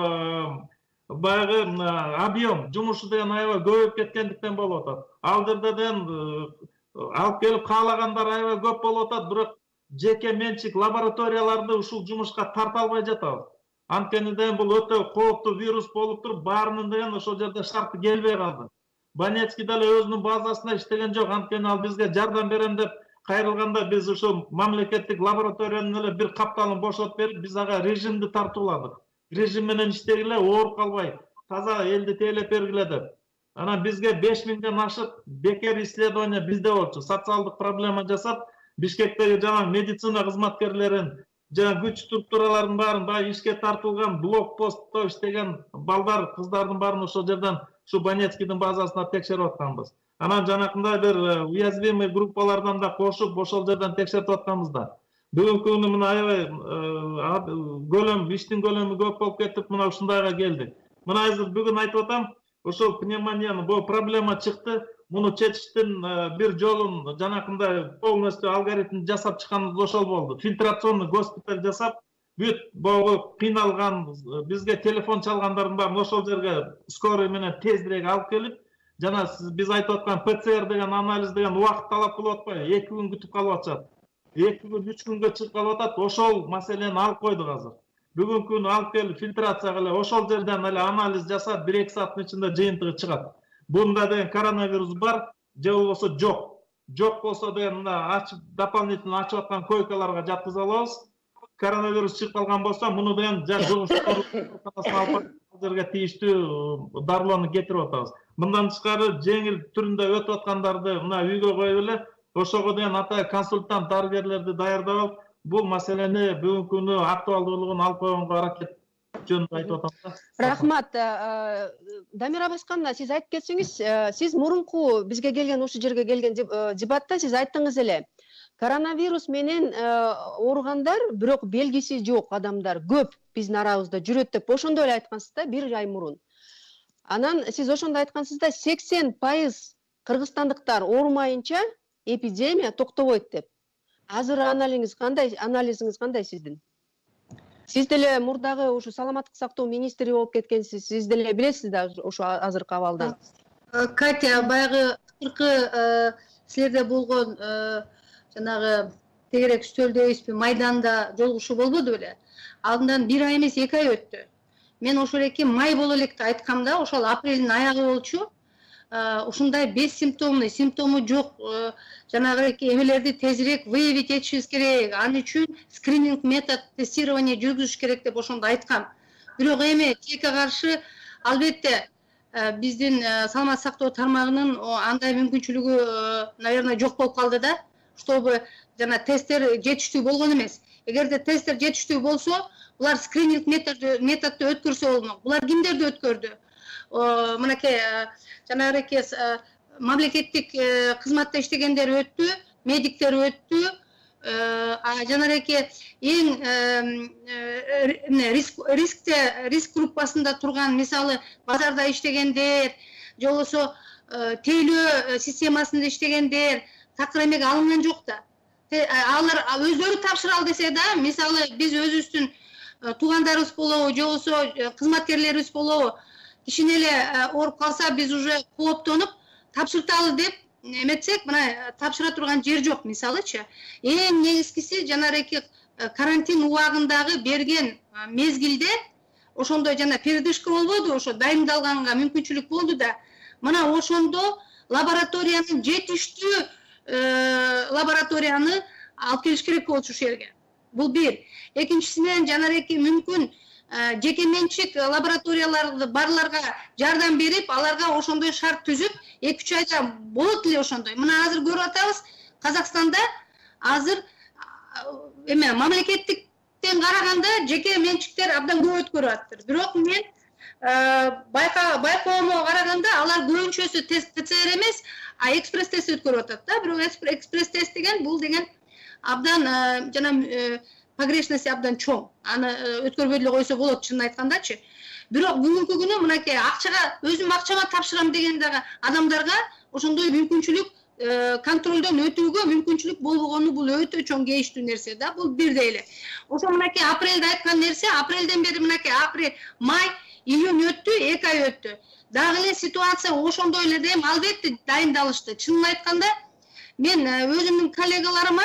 баягы объем жумушу деген аябай көбөйүп кеткендиктен болуп атат. Ал жерден алып келип каалагандар аябай көп болуп атат, бирок жеке менчик лабораторияларды ушул жумушка тарта албай жатабыз. Анткени бул өтө кооптуу вирус болуп туруп, баарынын деген ошол жерде шарты келбей калды. Банецкий деле өзүнүн базасында иштеген жок, анткени ал бизге жардам берем деп кайрылганда биз ушул мамлекеттик лабораториянын эле бир капталын бошотуп берип, биз ага режимди тартууладык. Режим менен иштегиле, ооруп калбай, таза элди тейлеп бергиле деп. Анан бизге 5000ден ашык бекер исследование бизде болчу. Социалдык проблема жасап, Бишкектеги жана медицина кызматкерлерин, жана күч структуралардын баарын баягы ишке тартылган, блокпостто иштеген балдар, кыздардын баарын ошол жерден ушу Банецкийдин базасына текшерип атканбыз. Анан жанакындай бир уязвимый группалардан да кошуп, ошол жерден текшертип атканбыз да. Бүгүнкү күнү мына аябай көлөм, иштин көлөмү көп болуп кетип, мына ушундайга келдик. Мына азыр бүгүн айтып атам, ошол пневмониянын бул проблема чыкты. Муну чечиштин бир жолун жанакындай полностью алгоритм жасап чыкканыбыз ошол болду. Фильтрационный госпиталь жасап, бүт богу кыйналган, бизге телефон чалгандардын баарын ошол жерге скорый менен тезирээк алып келип, жана биз айтып аткан ПЦР деген анализ деген убакыт талап кылып атпайбы? 2 күн күтүп калып атышат. 2 күн, 3 күнгө чыгып калып атат. Ошол маселени алып койдук азыр. Бүгүнкү күнү алып келип фильтрация кылып, ошол жерден эле анализ жасап, 1-2 сааттын ичинде жыйынтыгы чыгат. Бунда деген коронавирус бар, же болбосо жок. Жок болсо деген мына ачып, дополнительно ачып аткан койкаларга жаткызып алабыз. Коронавирус чыгып калган болсо, муну деген алып жерге тийиштүү дарылоону кетирип атабыз. Мындан тышкары жеңил түрүндө өтүп аткандарды мына үйгө коюп эле, ошого деген ата консультант дарыгерлерди даярдап алып, бул маселени бүгүнкү күнү актуалдуулугун алып койгонго аракет жөнүндө айтып атам. Рахмат. Дамир Абаскановна, сиз айтып кетсеңиз, сиз мурунку бизге келген, ушул жерге келген дебатта сиз айттыңыз эле. Коронавирус менен ооругандар, бирок белгиси жок адамдар көп биздин арабызда жүрөт деп ошондой эле айткансыз да бир ай мурун. Анан сиз ошондо айткансыз да 80% кыргызстандыктар оорумайынча эпидемия токтобойт деп. Азыр анализиңиз кандай сиздин? Сиз деле мурдагы ушу саламаттык сактоо министри болуп кеткенсиз, сиз деле билесиз да ушу азыркы абалдан. Катя, баягы акыркы силерде болгон жанагы тегерек үстөлдөбүзбү майданда жолугушуу болбоду беле? Алдынан 1 ай эмес 2 ай өттү. Мен ошол эки май боло элек деп айткам да, ошол апрелдин аягы болчу. Ушундай симптому жок жанагы эмелерди тезирээк выявить этишибиз керек. Аны үчүн скрининг метод тестирование жүргүзүш керек деп ошондо айткам. Бирок эми тилекке каршы албетте биздин саламаттык сактоо тармагынын андай мүмкүнчүлүгү, наверное, жок болуп калды да, чтобы жана тесттер жетиштүү болгон эмес. Эгерде тесттер жетиштүү болсо, булар скрининг методду өткөрсө болмок. Булар кимдерди өткөрдү? Мынакей жанагы мамлекеттик кызматта иштегендер өттү, медиктер өттү, жанагы эң риск группасында турган, мисалы базарда иштегендер, же болбосо тейлөө системасында иштегендер такыр эмеге алынган жок да. Алар өздөрү тапшыра ал десе да, мисалы биз өзүбүздүн туугандарыбыз болобу, же болбосо кызматкерлерибиз болобу, кичине эле ооруп калса биз уже кооптонуп тапшырталы деп эметсек, мына тапшыра турган жер жок, мисалычы. Эң негизгиси жанагы карантин убагындагы берген мезгилде ошондой жана передышка болбоду, ошо дайындалганга мүмкүнчүлүк болду да. Мына ошондо лабораториянын жетиштүү лабораторияны алып келиш керек болчу ушул жерге. Бул бир. Экинчисинен жанагы мүмкүн жеке менчик лабораторияларды барларга жардам берип, аларга ошондой шарт түзүп, 2-3 айда болот эле ошондой. Мына азыр көрүп атабыз, Казакстанда азыр мамлекеттиктен караганда жеке менчиктер абдан көп өткөрүп атыр. Бирок мен байкоомо караганда алар көбүнчөсү тест ПЦР эмес, экспресс тест өткөрүп атат да. Бирок экспресс тест деген бул деген абдан жана погрешность абдан чоң. Аны өткөрбөй эле койсо болот, чынын айткандачы. Бирок бүгүнкү күнү мынакей акчага, өзүм акчама тапшырам деген дагы адамдарга ошондой мүмкүнчүлүк контролдон өтүүгө мүмкүнчүлүк болбогону бул өтө чоң кейиштүү нерсе да. Бул бирдей эле. Ошо мынакей апрелде айткан нерсе, апрелден бери мынакей апрель, май, июнь өттү, 2 ай өттү. Дагы эле ситуация ошондой эле дейм, албетте дайындалышты. Чынын айтканда, мен өзүмдүн коллегаларыма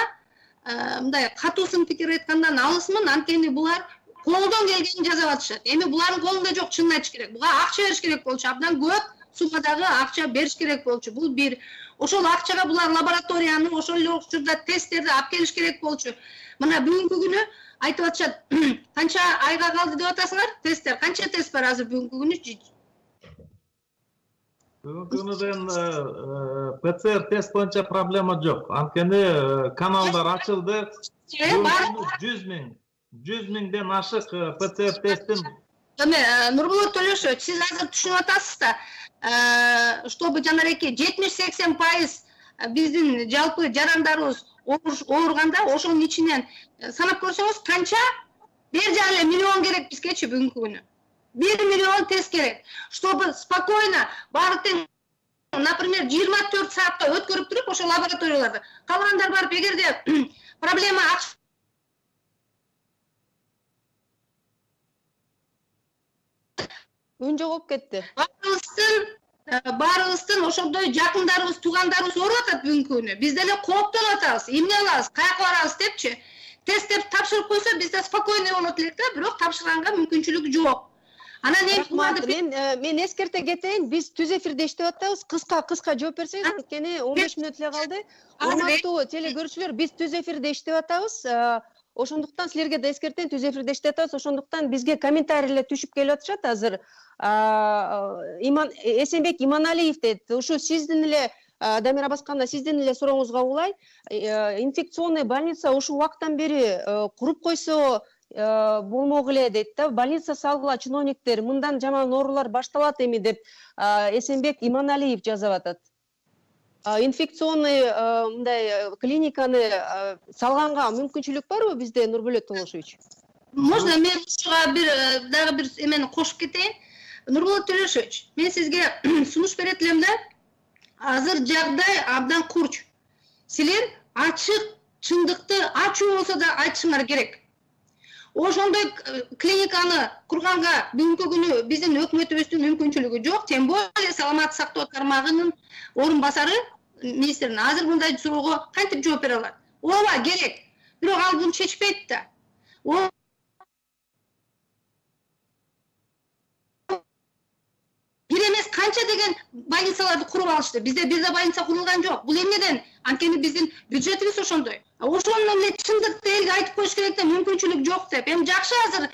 мындай катуусын пикир айткандан алысмын, анткени булар колдон келгенин жасап атышат. Эми булардын колунда жок, чынын айтыш керек. Буга акча бериш керек болчу, абдан көп суммадагы акча бериш керек болчу. Бул бир. Ошол акчага булар лабораторияны, ошол эле учурда тесттерди алып келиш керек болчу. Мына бүгүнкү күнү айтып атышат, канча айга калды деп атасыңар? Тесттер, канча тест бар азыр бүгүнкү күнү? Бүгүнкү күнүдөн ПЦР тест боюнча проблема жок. Анткени каналдар ачылды. 100 миңден ашык ПЦР тесттин. Нурбулат Төлөшович, сиз азыр түшүнүп атасыз да, чтобы жанагы 70-80% биздин жалпы жарандарыбыз ооруганда, ошонун ичинен санап көрсөңүз, канча? 1,5 миллион керек бизгечи бүгүнкү күнү. 1 миллион тест керек, чтобы спокойно бардык, например, 24 саатта өткөрүп туруп ошол лабораторияларды. Калгандар барып, эгерде проблема Үн жоголуп кетти. Баарыбыздын ошондой жакындарыбыз, туугандарыбыз ооруп атат бүгүнкү күнү. Биз деле кооптонуп атабыз, эмне кылабыз, каяка барабыз депчи. Тесттеп тапшырып койсо, биз да спокойно болот элек да, бирок тапшырганга мүмкүнчүлүк жок. Мен эскерте кетейин, биз түз эфирде иштеп атабыз. Кыска жооп берсеңиз, анткени 15 мүнөт эле калды. Урматтуу телекөрүүчүлөр, биз түз эфирде иштеп атабыз. Ошондуктан силерге да эскертейин, түз эфирде иштеп атабыз. Ошондуктан бизге комментарийлер түшүп келип атышат азыр. Эсенбек Иманалиев дейт, ушу сиздин эле Дамир Абаскановна, сиздин эле сурооңузга улай, инфекционный больница ушу убакыттан бери куруп койсо болмок эле дейт да, больница салгыла чиновниктер, мындан жаман оорулар башталат эми деп Эсенбек Иманалиев жазып атат. инфекционный мындай клиниканы салганга мүмкүнчүлүк барбы бизде, Нурбулет Толошевич? Можно мен дагы бир эмени кошуп кетейин. Нурбулет Төлөшевич, мен сизге сунуш берет элем да. Азыр жагдай абдан курч. Силер ачык чындыкты ачуу болсо да айтышыңар керек. Ошондой клиниканы курганга бүгүнкү күнү биздин өкмөтүбүздүн мүмкүнчүлүгү жок. Тем более саламаттык сактоо тармагынын орун басары министрин азыр мындай суроого кантип жооп бере алат? Ооба керек. Бирок ал буну чечпейт да. Бир эмес канча деген больницаларды куруп алышты. Бизде бир да больница курулган жок. Бул эмнеден? Анткени биздин бюджетибиз ошондой. Ошону эле чындыкты элге айтып коюш керек да, мүмкүнчүлүк жок деп. Эми жакшы азыр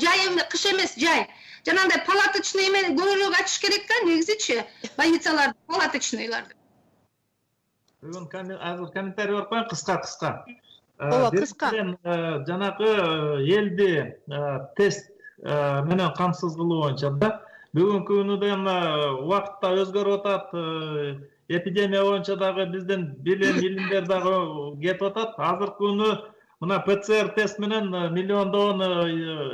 жай эмне, кыш эмес, жай. Жанагындай палаточный эме көбүрөөк ачыш керек да, негизичи больницаларды, палаточныйларды. Бүгүн азыр комментарий бар коюн, кыска. Ооба, кыска. Жанагы элди тест менен камсыз кылуу боюнча да бүгүнкү күнү да убакытта өзгөрүп атат. Эпидемия боюнча дагы биздин билимдер дагы кетип атат. Азыркы күнү мына ПЦР тест менен миллиондогон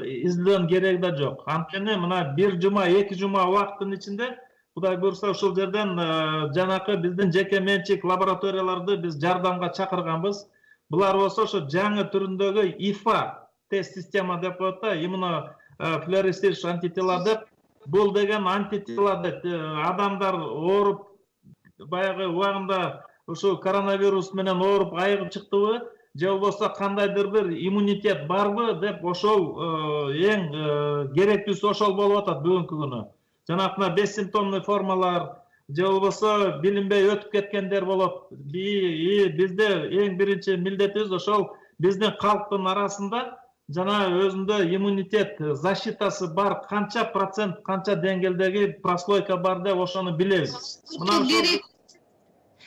изилдөөнүн кереги да жок. Анткени мына 1 жума, 2 жума убакыттын ичинде Кудай буйрса ушул жерден жанакы биздин жеке менчик лабораторияларды биз жардамга чакырганбыз. Булар болсо ошо жаңы түрүндөгү ИФА тест система деп коет да, иммунофлюоресцентный антитела деп. Бул деген антитела деп адамдар ооруп баягы убагында ушу коронавирус менен ооруп айыгып чыктыбы, же болбосо кандайдыр бир иммунитет барбы деп ошол эң керектүүсү ошол болуп атат бүгүнкү күнү. Жанакына бессимптомный формалар же болбосо билинбей өтүп кеткендер болот. Бизде эң биринчи милдетибиз ошол биздин калктын арасында жана өзүндө иммунитет защитасы бар канча процент, канча деңгээлдеги прослойка бар деп ошону билебиз.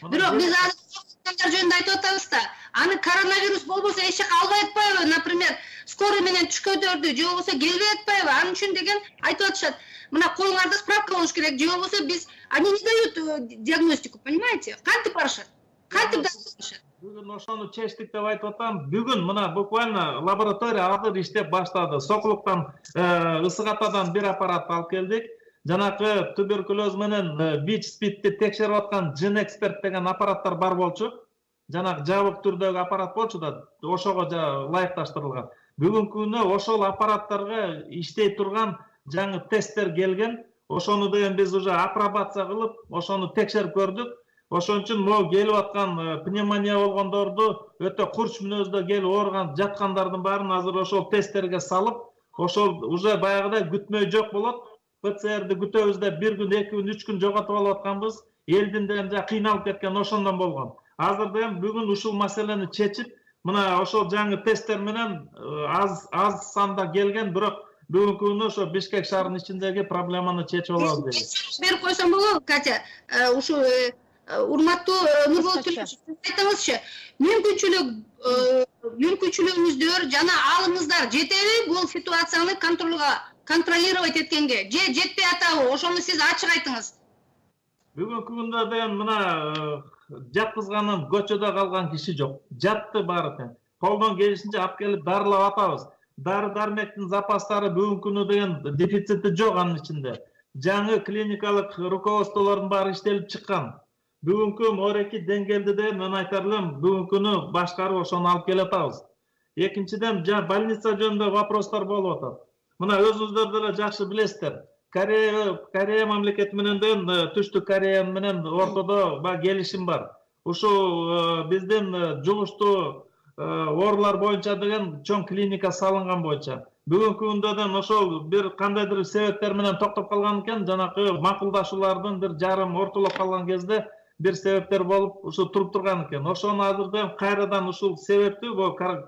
Бирок биз азыр жөнүндө айтып атабыз да, аны коронавирус болбосо эч жака албай атпайбы, например, скорый менен түшкөдөрдү же болбосо келбей атпайбы, анын үчүн деген айтып атышат. Мына колуңарда справка болуш керек, же болбосо биз они не дают диагностику, понимаете? Кантип барышат? Кантип барышат? Бүгүн ошону чечтик деп айтып атам. Бүгүн мына буквально лаборатория азыр иштеп баштады. Сокулуктан ысык атадан бир аппарат алып келдик. Жанакы туберкулез менен ВИЧ-СПИДти текшерип аткан Жин Эксперт деген аппараттар бар болчу. Жанак жабык түрдөгү аппарат болчу да, ошого ылайыкташтырылган. Бүгүнкү күнү ошол аппараттарга иштей турган жаңы тесттер келген. Ошону деген биз уже апробация кылып, ошону текшерип көрдүк. Ошон үчүн могу келип аткан пневмония болгондорду, өтө курч мүнөздө келип ооруган жаткандардын баарын азыр ошол тесттерге салып, ошол уже баягыдай күтмөй жок болот. ПЦРди күтөбүз деп 1 күн, 2 күн, 3 күн жоготуп алып атканбыз. Элдин деген кыйналып кеткен ошондон болгон. Азыр деген бүгүн ушул маселени чечип, мына ошол жаңы тесттер менен аз санда келген, бирок бүгүнкү күнү ошо Бишкек шаарынын ичиндеги проблеманы чечип алабыз деп. Берип койсом болобу, Катя? Ушу урматтуу Нурбулет Төлөшевич, айтыңызчы, мүмкүнчүлүгүңүздөр жана алымыңыздар жетеби бул ситуацияны контролировать эткенге? Же жетпей атабы? Ошону сиз ачык айтыңыз. Бүгүнкү күндө деген мына жаткызганын көчөдө калган киши жок. Жатты баары тең. Колдон келишинче алып келип дарылап атабыз. Дары-дармектин запастары бүгүнкү күнү деген дефицити жок анын ичинде. Жаңы клиникалык руководстволордун баары иштелип чыккан. Бүгүнкү мореки деңгээлде де мен айтар элем, бүгүнкү күнү башкарып ошону алып келатабыз. Экинчиден, больница жөнүндө вопростор болуп атат. Мына өзүңүздөр деле жакшы билесиздер. Корея мамлекети менен Түштүк Корея менен ортодо келишим бар. Ушу биздин жугуштуу оорулар боюнча деген чоң клиника салынган боюнча. Бүгүнкү күндө ошол бир кандайдыр себептер менен токтоп калган экен, жанакы макулдашуулардын бир жарым ортолоп калган кезде бир себептер болуп ушу туруп турган экен. Ошону азыр кайрадан ушул себепти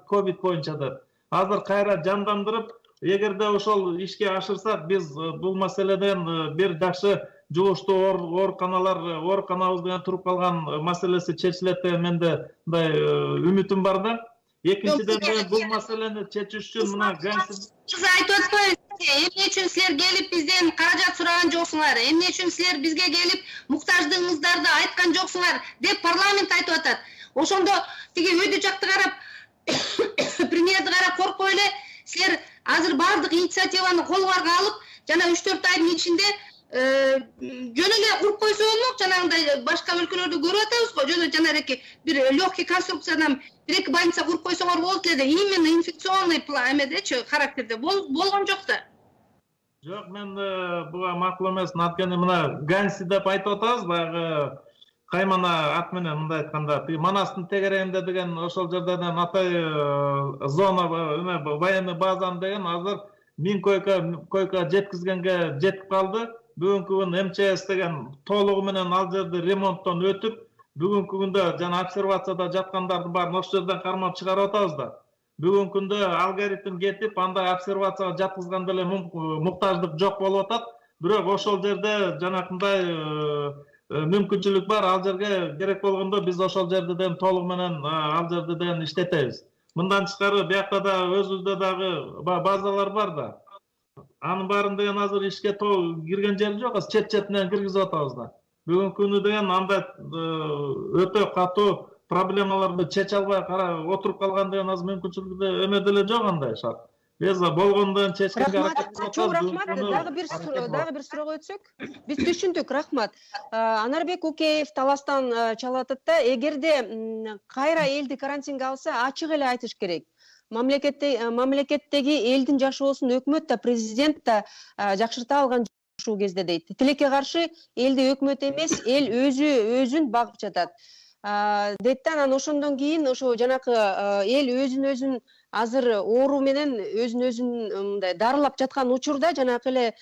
ковид боюнча деп азыр кайра жандандырып, эгерде ошол ишке ашырсак, биз бул маселеден бир жакшы жугуштуу ооруканабыз менен туруп калган маселеси чечилет деген менде мындай үмүтүм бар да. Экинчиден бул маселени чечиш үчүн мына айтып атпайбыз. Эмне үчүн силер келип бизден каражат сураган жоксуңар? Эмне үчүн силер бизге келип муктаждыгыңыздарды айткан жоксуңар деп парламент айтып атат. Ошондо тиги өйдө жакты карап, премьерди карап коркпой эле силер азыр баардык инициативаны колуңарга алып, жана 3-4 айдын ичинде жөн эле куруп койсо болмок, жанагындай башка өлкөлөрдү көрүп атабыз го. Жөн жанагы бир легкий конструкциядан 1-2 больница куруп койсоңор болот эле. Именно инфекционный эмедечи характерде болгон жок да. Жок, мен буга макул эмес. Анткени мына Ганси деп айтып атабыз, баягы каймана ат менен мындай айтканда, Манастын тегерегинде деген ошол жерден атай зона военный базаны деген азыр 1000 койка жеткизгенге жетип калды. Бүгүнкү күн МЧС деген толугу менен ал жерди ремонттон өтүп, бүгүнкү күндө жана обсервацияда жаткандардын баарын ошол жерден кармап чыгарып атабыз да. Бүгүнкү күндө алгоритм кетип, андай обсервацияга жаткызганда эле муктаждык жок болуп атат. Бирок ошол жерде жанакындай мүмкүнчүлүк бар. Ал жерге керек болгондо биз ошол жерден толугу менен ал жерден иштетебиз. Мындан тышкары биякта да өзүбүздө дагы базалар бар да. Анын баарын деген азыр ишке кирген жери жок, чет-четинен киргизип атабыз да. Бүгүнкү күнү деген андай өтө катуу проблемаларды чече албай отуруп калган деген азыр мүмкүнчүлүгү эме деле жок андай шарт. Биз болгондон чечкенге Чоң рахмат. Дагы бир суроо өтсөк. Биз түшүндүк, рахмат. Анарбек Укеев Таластан чалып атат да, эгерде кайра элди карантинге алса, ачык эле айтыш керек. Мамлекеттеги элдин жашоосун өкмөт да, президент да жакшырта алган ушул кезде дейт. Тилекке каршы элди өкмөт эмес, эл өзүн багып жатат. Дейт, анан ошондон кийин ошо жанакы эл өзүн азыр оору менен өзүн мындай дарылап жаткан учурда жанакы эле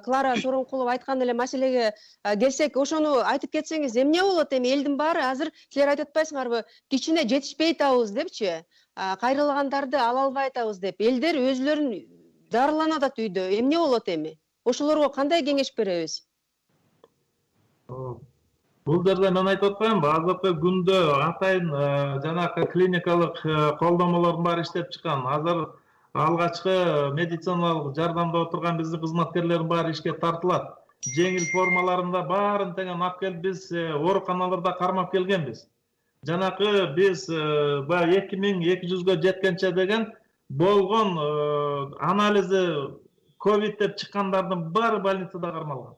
Клара Сооронкулова айткан эле маселеге келсек, ошону айтып кетсеңиз, эмне болот эми элдин баары азыр силер айтып атпайсыңарбы, кичине жетишпей атабыз депчи, кайрылгандарды ала албай атабыз деп. Элдер өзүлөрүн дарыланып атат үйдө. Эмне болот эми? Ошолорго кандай кеңеш беребиз? Бул жерде мен айтып атпаймынбы, азыркы күндө атайын жанакы клиникалык колдомолордун баары иштеп чыккан. Азыр алгачкы медициналык жардамда отурган биздин кызматкерлердин баары ишке тартылат. Жеңил формаларында баарын деген алып келип биз ооруканаларда кармап келгенбиз. Жанакы биз 2200га жеткенче деген болгон анализи ковид деп чыккандардын баары больницада кармалган.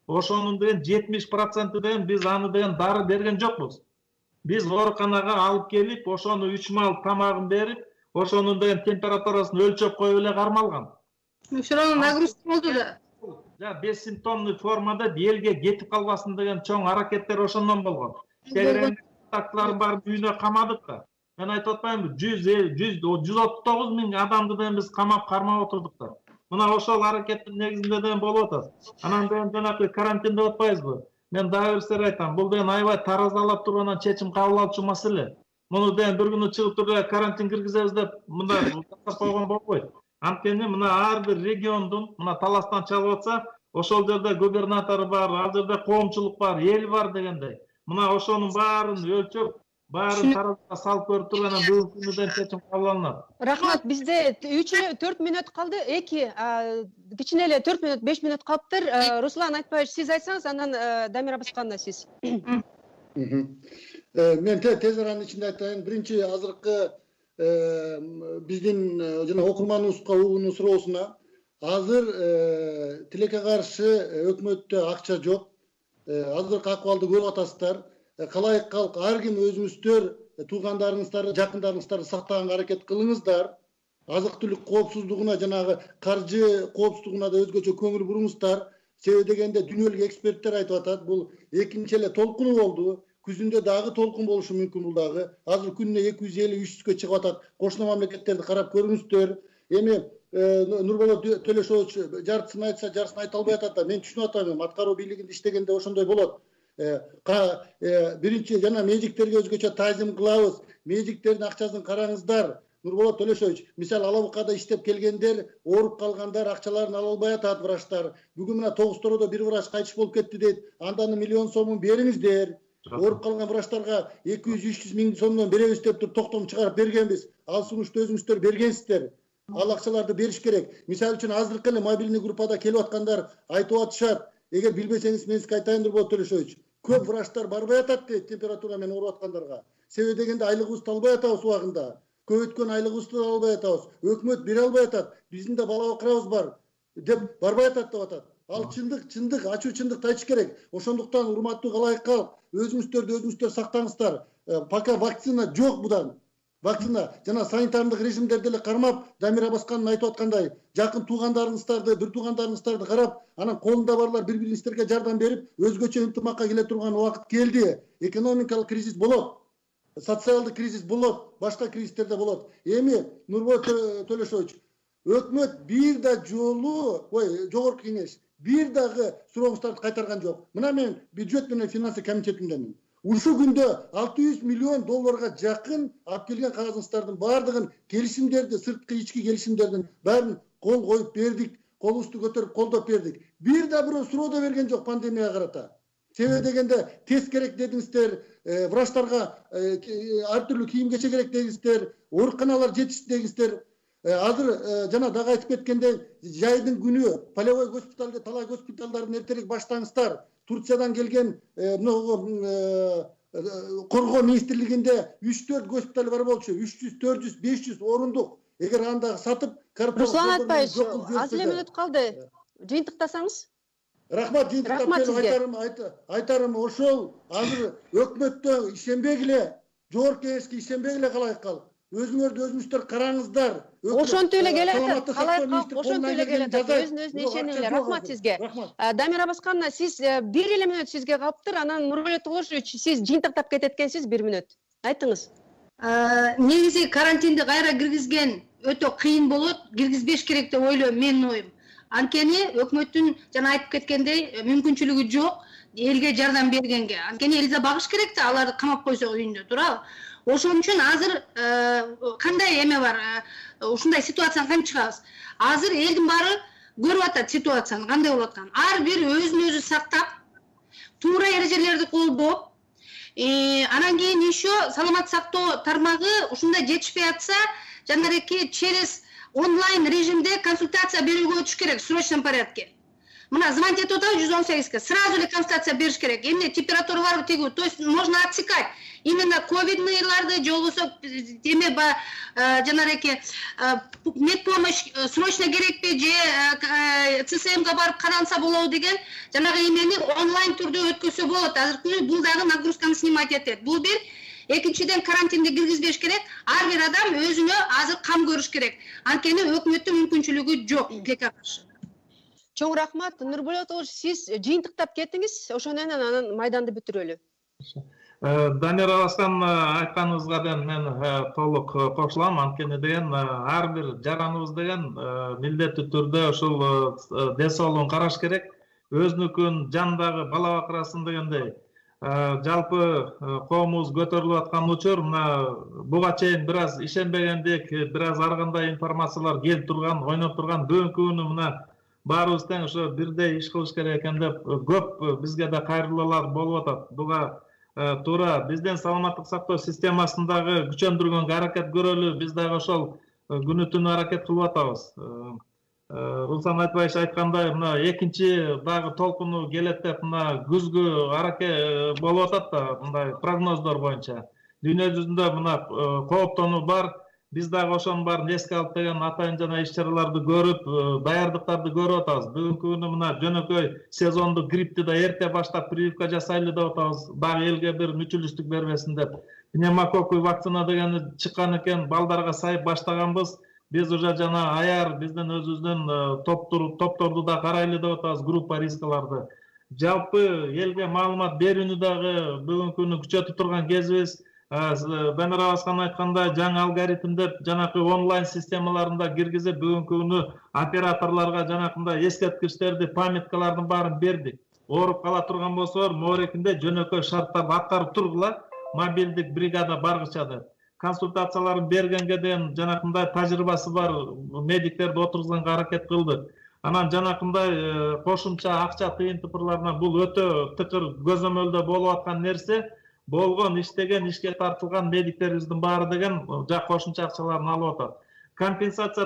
Ошонун деген 70% деген биз аны деген дары берген жокпуз. Биз ооруканага алып келип, ошону 3 мал тамагын берип, ошонун деген температурасын өлчөп коюп эле кармалган. Ошонун нагрузка болду да. Бессимптомный формада элге кетип калбасын деген чоң аракеттер ошондон болгон. Контактларын баарын үйүнө камадык да. Мен айтып атпаймынбы, 139 миң адамды деген биз кармап отурдук да. Мына ошол аракеттин негизинде деген болуп атат. Анан деген жанакы карантин деп атпайбызбы? Мен дагы бир сер айтам, бул деген аябай таразалап турган чечим кабыл алчу маселе. Муну деген бир күнү чыгып туруп карантин киргизебиз деп мындай таштап койгон болбойт. Анткени мына ар бир региондун, мына Таластан чалып атса, ошол жерде губернатору бар, ал жерде коомчулук бар, эл бар дегендей. Мына ошонун баарын өлчөп, баарын таразага салып көрүп тургандан бүгүнкү күндөн чечим кабыл алынат. Рахмат, бизде 3-4 мүнөт калды. Кичине эле 4 мүнөт, 5 мүнөт калыптыр. Руслан Айтбаевич, сиз айтсаңыз, андан Дамир Абаскановна сиз. Мен тез аранын ичинде айтайын. Биринчи азыркы биздин жана окурманыбызга угуну суроосуна, азыр тилекке каршы өкмөттө акча жок. Азыркы акыбалды көрүп атасыздар. Калайык калк, ар ким өзүңүздөр туугандарыңыздарды, жакындарыңыздарды сактаганга аракет кылыңыздар. Азык түлүк коопсуздугуна, жанагы каржы коопсуздугуна да өзгөчө көңүл буруңуздар. Себеби дегенде дүйнөлүк эксперттер айтып атат, бул экинчи эле толкуну болду. Күзүндө дагы толкун болушу мүмкүн бул дагы. Азыр күнүнө 250-300гө чыгып атат. Кошуна мамлекеттерди карап көрүңүздөр. Эми Нурболот Төлөшович жартысын айтса, жарысын айта албай атат да. Мен түшүнүп атам, аткаруу бийлигинде иштегенде ошондой болот. Биринчи жана медиктерге өзгөчө таазим кылабыз. Медиктердин акчасын караңыздар. Нурболот Төлөшович, мисалы Алабукада иштеп келгендер, ооруп калгандар акчаларын ала албай атат врачтар. Бүгүн мына Тогуз-Тородо бир врач кайтыш болуп кетти дейт. Андан миллион сомун бериңиздер. Ооруп калган врачтарга 200-300 миң сомдон беребиз деп туруп токтом чыгарып бергенбиз. Ал сунушту өзүңүздөр бергенсиздер. Ал акчаларды бериш керек. Мисалы үчүн азыркы эле мобильный группада келип аткандар айтып атышат. Эгер билбесеңиз мен сизге айтайын Нурболот Төлөшович. Көп врачтар барбай атат дейт температура менен ооруп аткандарга. Себеби дегенде айлыгыбызды албай атабыз убагында. Көбөйткөн айлыгыбызды албай атабыз. Өкмөт бере албай атат. Биздин да бала бакырабыз бар деп барбай атат деп атат. Ал чындык, ачуу чындыкты айтыш керек. Ошондуктан урматтуу калайык калк, өзүңүздөр сактаңыздар. Пока вакцина жок будан. Вакцина жана санитардык режимдерди эле кармап, Дамира Басканов айтып аткандай, жакын туугандарыңыздарды, бир туугандарыңыздарды карап, анан колунда барлар бири-бириңизге жардам берип, өзгөчө ынтымакка келе турган убакыт келди. Экономикалык кризис болот, социалдык кризис болот, башка кризистер да болот. Эми Нурболот Төлөшович, өкмөт бир да жолу, жогорку кеңеш бир дагы сурооңуздарды кайтарган жок. Мына мен бюджет менен финансы комитетиндемин. Ушул күндө 600 миллион долларга жакын алып келген кагазыңыздардын бардыгын, келишимдерди, сырткы ички келишимдердин баарын кол коюп бердик, колубузду көтөрүп колдоп бердик. Бир да бирөө суроо да берген жок пандемияга карата. Себеби дегенде тест керек дедиңиздер, врачтарга ар түрдүү кийим кече керек дедиңиздер, ооруканалар жетишти дедиңиздер. Азыр жана дагы айтып кеткендей, жайдын күнү полевой госпиталда, талай госпиталдарын эртерээк баштаңыздар. Турциядан келген коргоо министрлигинде 3-4 госпиталь бар болчу. 300, 400, 500 орундук. Эгер андагы сатып, Руслан Айтбаевич, аз эле мүнөт калды. Жыйынтыктасаңыз. Рахмат, жыйынтыктап айтарым ошол азыр өкмөттө ишенбегиле, жогорку кеңешке ишенбегиле калайык калк. Өзүңүздөр караңыздар. Ошонтип эле келет, калайык калк, ошонтип эле келет. Өзүнө ишенгиле. Рахмат сизге. Дамира Баскановна, сиз бир эле мүнөт сизге калыптыр. Анан Нурболот Төлөшович, сиз жыйынтыктап кетет экенсиз, 1 мүнөт. Айтыңыз. Негизи карантинди кайра киргизген өтө кыйын болот, киргизбеш керек деп ойлойм, менин оюм. Анткени өкмөттүн жана айтып кеткендей мүмкүнчүлүгү жок элге жардам бергенге. Анткени элге багыш керек да, аларды камап койсо үйүндө, туурабы? Ошон үчүн азыр кандай эме бар, ушундай ситуациядан кантип чыгабыз? Азыр элдин баары көрүп атат ситуацияны кандай болуп атканын. Ар бир өзүн өзү сактап, туура эрежелерди колдоп, анан кийин еще саламаттык сактоо тармагы ушундай жетишпей атса, жанареки через онлайн режимде консультация берүүгө өтүш керек в срочном порядке. Мына звонить этип атабы 118-ке, сразу эле консультация бериш керек. Эмне температура барбы тигүү? То есть можно отсекать именно ковидныйларды, же болбосо эме жанареки медпомощь срочно керекпи, же ЦСМга барып каранса болобу деген жанагы эмени онлайн түрдө өткөзсө болот. Азыркы күнү бул дагы нагрузканы снимать этет. Бул бир. Экинчиден карантинди киргизбеш керек. Ар бир адам өзүнө азыр кам көрүш керек. Анткени өкмөттүн мүмкүнчүлүгү жок тилекке каршы. Чоң рахмат. Нурболот Төлөшович, сиз жыйынтыктап кеттиңиз, ошондон анан майданды бүтүрөлү. Дамира Басканов айтканыңызга мен толук кошулам. Анткени деген ар бир жараныбыз деген милдеттүү түрдө ушул ден соолугун караш керек. Өзүнүкүн жандагы бала бакырасын дегендей. Жалпы коомубуз көтөрүлүп аткан учур, буга чейин бир аз ишенбегендик, бир аз ар кандай информациялар келип турган, ойноп турган, бүгүнкү күнү баарыбыз тең ошо бирдей иш кылыш керек экен деп көп бизге да кайрылуулар болуп атат. Буга туура биздин саламаттык сактоо системасындагы күчөндүргөнгө аракет көрөлү, биз дагы ошол күнү түнү аракет кылып атабыз. Руслан Айтбаевич айткандай, экинчи дагы толкуну келет деп күзгү аракет болуп атат да, мындай прогноздор боюнча. Дүйнө жүзүндө кооптонуу бар. Биз дагы ошонун баарын эске алып деген атайын жана иш-чараларды көрүп, даярдыктарды көрүп атабыз. Бүгүнкү күнү жөнөкөй сезондук грипти да эрте баштап прививка жасайлы деп атабыз. Дагы элге бир мүчүлүштүк бербесин деп. Пневмококкуй вакцина дегени чыккан экен, балдарга сайып баштаганбыз. Биз уже жана аяр биздин өзүбүздүн топторду да карайлы деп атабыз, группа рискаларды. Жалпы элге маалымат берүүнү дагы бүгүнкү күнү күчөтүп турган кезибиз. Дамира Басканов айткандай, жаңы алгоритмдер жанакы онлайн системаларында киргизип, бүгүнкү күнү операторлорго жанакындай эскерткичтерди, памяткалардын баарын бердик. Ооруп кала турган болсолор, моорекинде жөнөкөй шарттарды аткарып тургула, мобилдик бригада баргыча деп. Консультацияларын бергенге дейин жанакындай тажрыйбасы бар медиктерди отургузганга аракет кылдык. Анан жанакындай кошумча акча тыйынтыпырларына бул өтө тыкыр көзөмөлдө болуп аткан нерсе. Болгон иштеген, ишке тартылган медиктерибиздин баары деген кошумча акчаларын алып атат. компенсация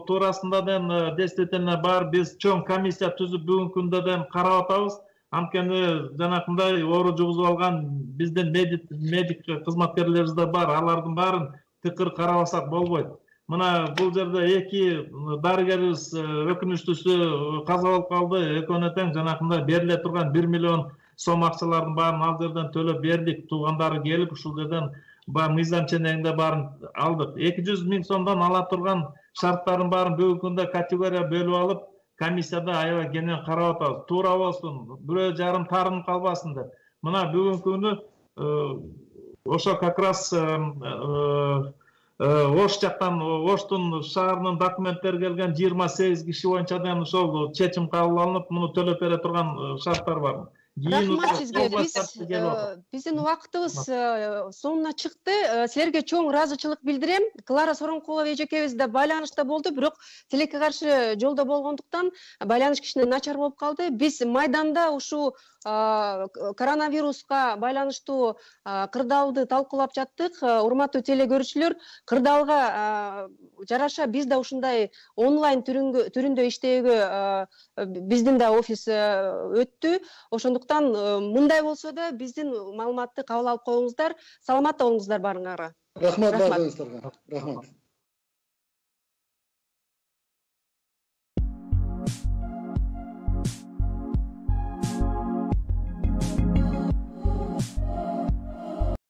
туурасында да действительно бар. Биз чоң комиссия түзүп бүгүнкү күндө да карап атабыз. Анткени жанакындай оору жугузуп алган биздин медик кызматкерлерибиз да бар. Алардын баарын тыкыр карабасак болбойт. Мына бул жерде эки дарыгерибиз өкүнүчтүүсү каза болуп калды. Экөөнө тең жанакындай бериле турган 1 миллион сом акчалардын баарын ал жерден төлөп бердик. Туугандары келип ушул жерден мыйзам ченегинде баарын алдык. 200 000 сомдон ала турган шарттардын баарын бүгүнкү күндө категория бөлүп алып, комиссияда аябай кенен карап атабыз. Туура болсун, бирөө жарым тарынып калбасын деп. Мына бүгүнкү күнү ошо как раз Ош жактан, Оштун шаарынын документтери келген 28 киши боюнча да ошол чечим кабыл алынып, муну төлөп бере турган шарттар бар. Рахмат сизге. Биздин убактыбыз сонуна чыкты. Силерге чоң ыраазычылык билдирем. Клара Сооронкулова эжекебиз да байланышта болду, бирок тилекке каршы жолдо болгондуктан байланыш кичине начар болуп калды. Биз майданда ушул коронавируска байланыштуу кырдаалды талкуулап жаттык. Урматтуу теле көрүүчүлөр, кырдаалга жараша биз да ушундай онлайн түрүндө иштөөгө биздин да офис өттү. Ошондуктан мындай болсо да биздин маалыматты кабыл алып коюңуздар. Саламатта болуңуздар баарыңарга. Рахмат баарыңыздарга. Рахмат.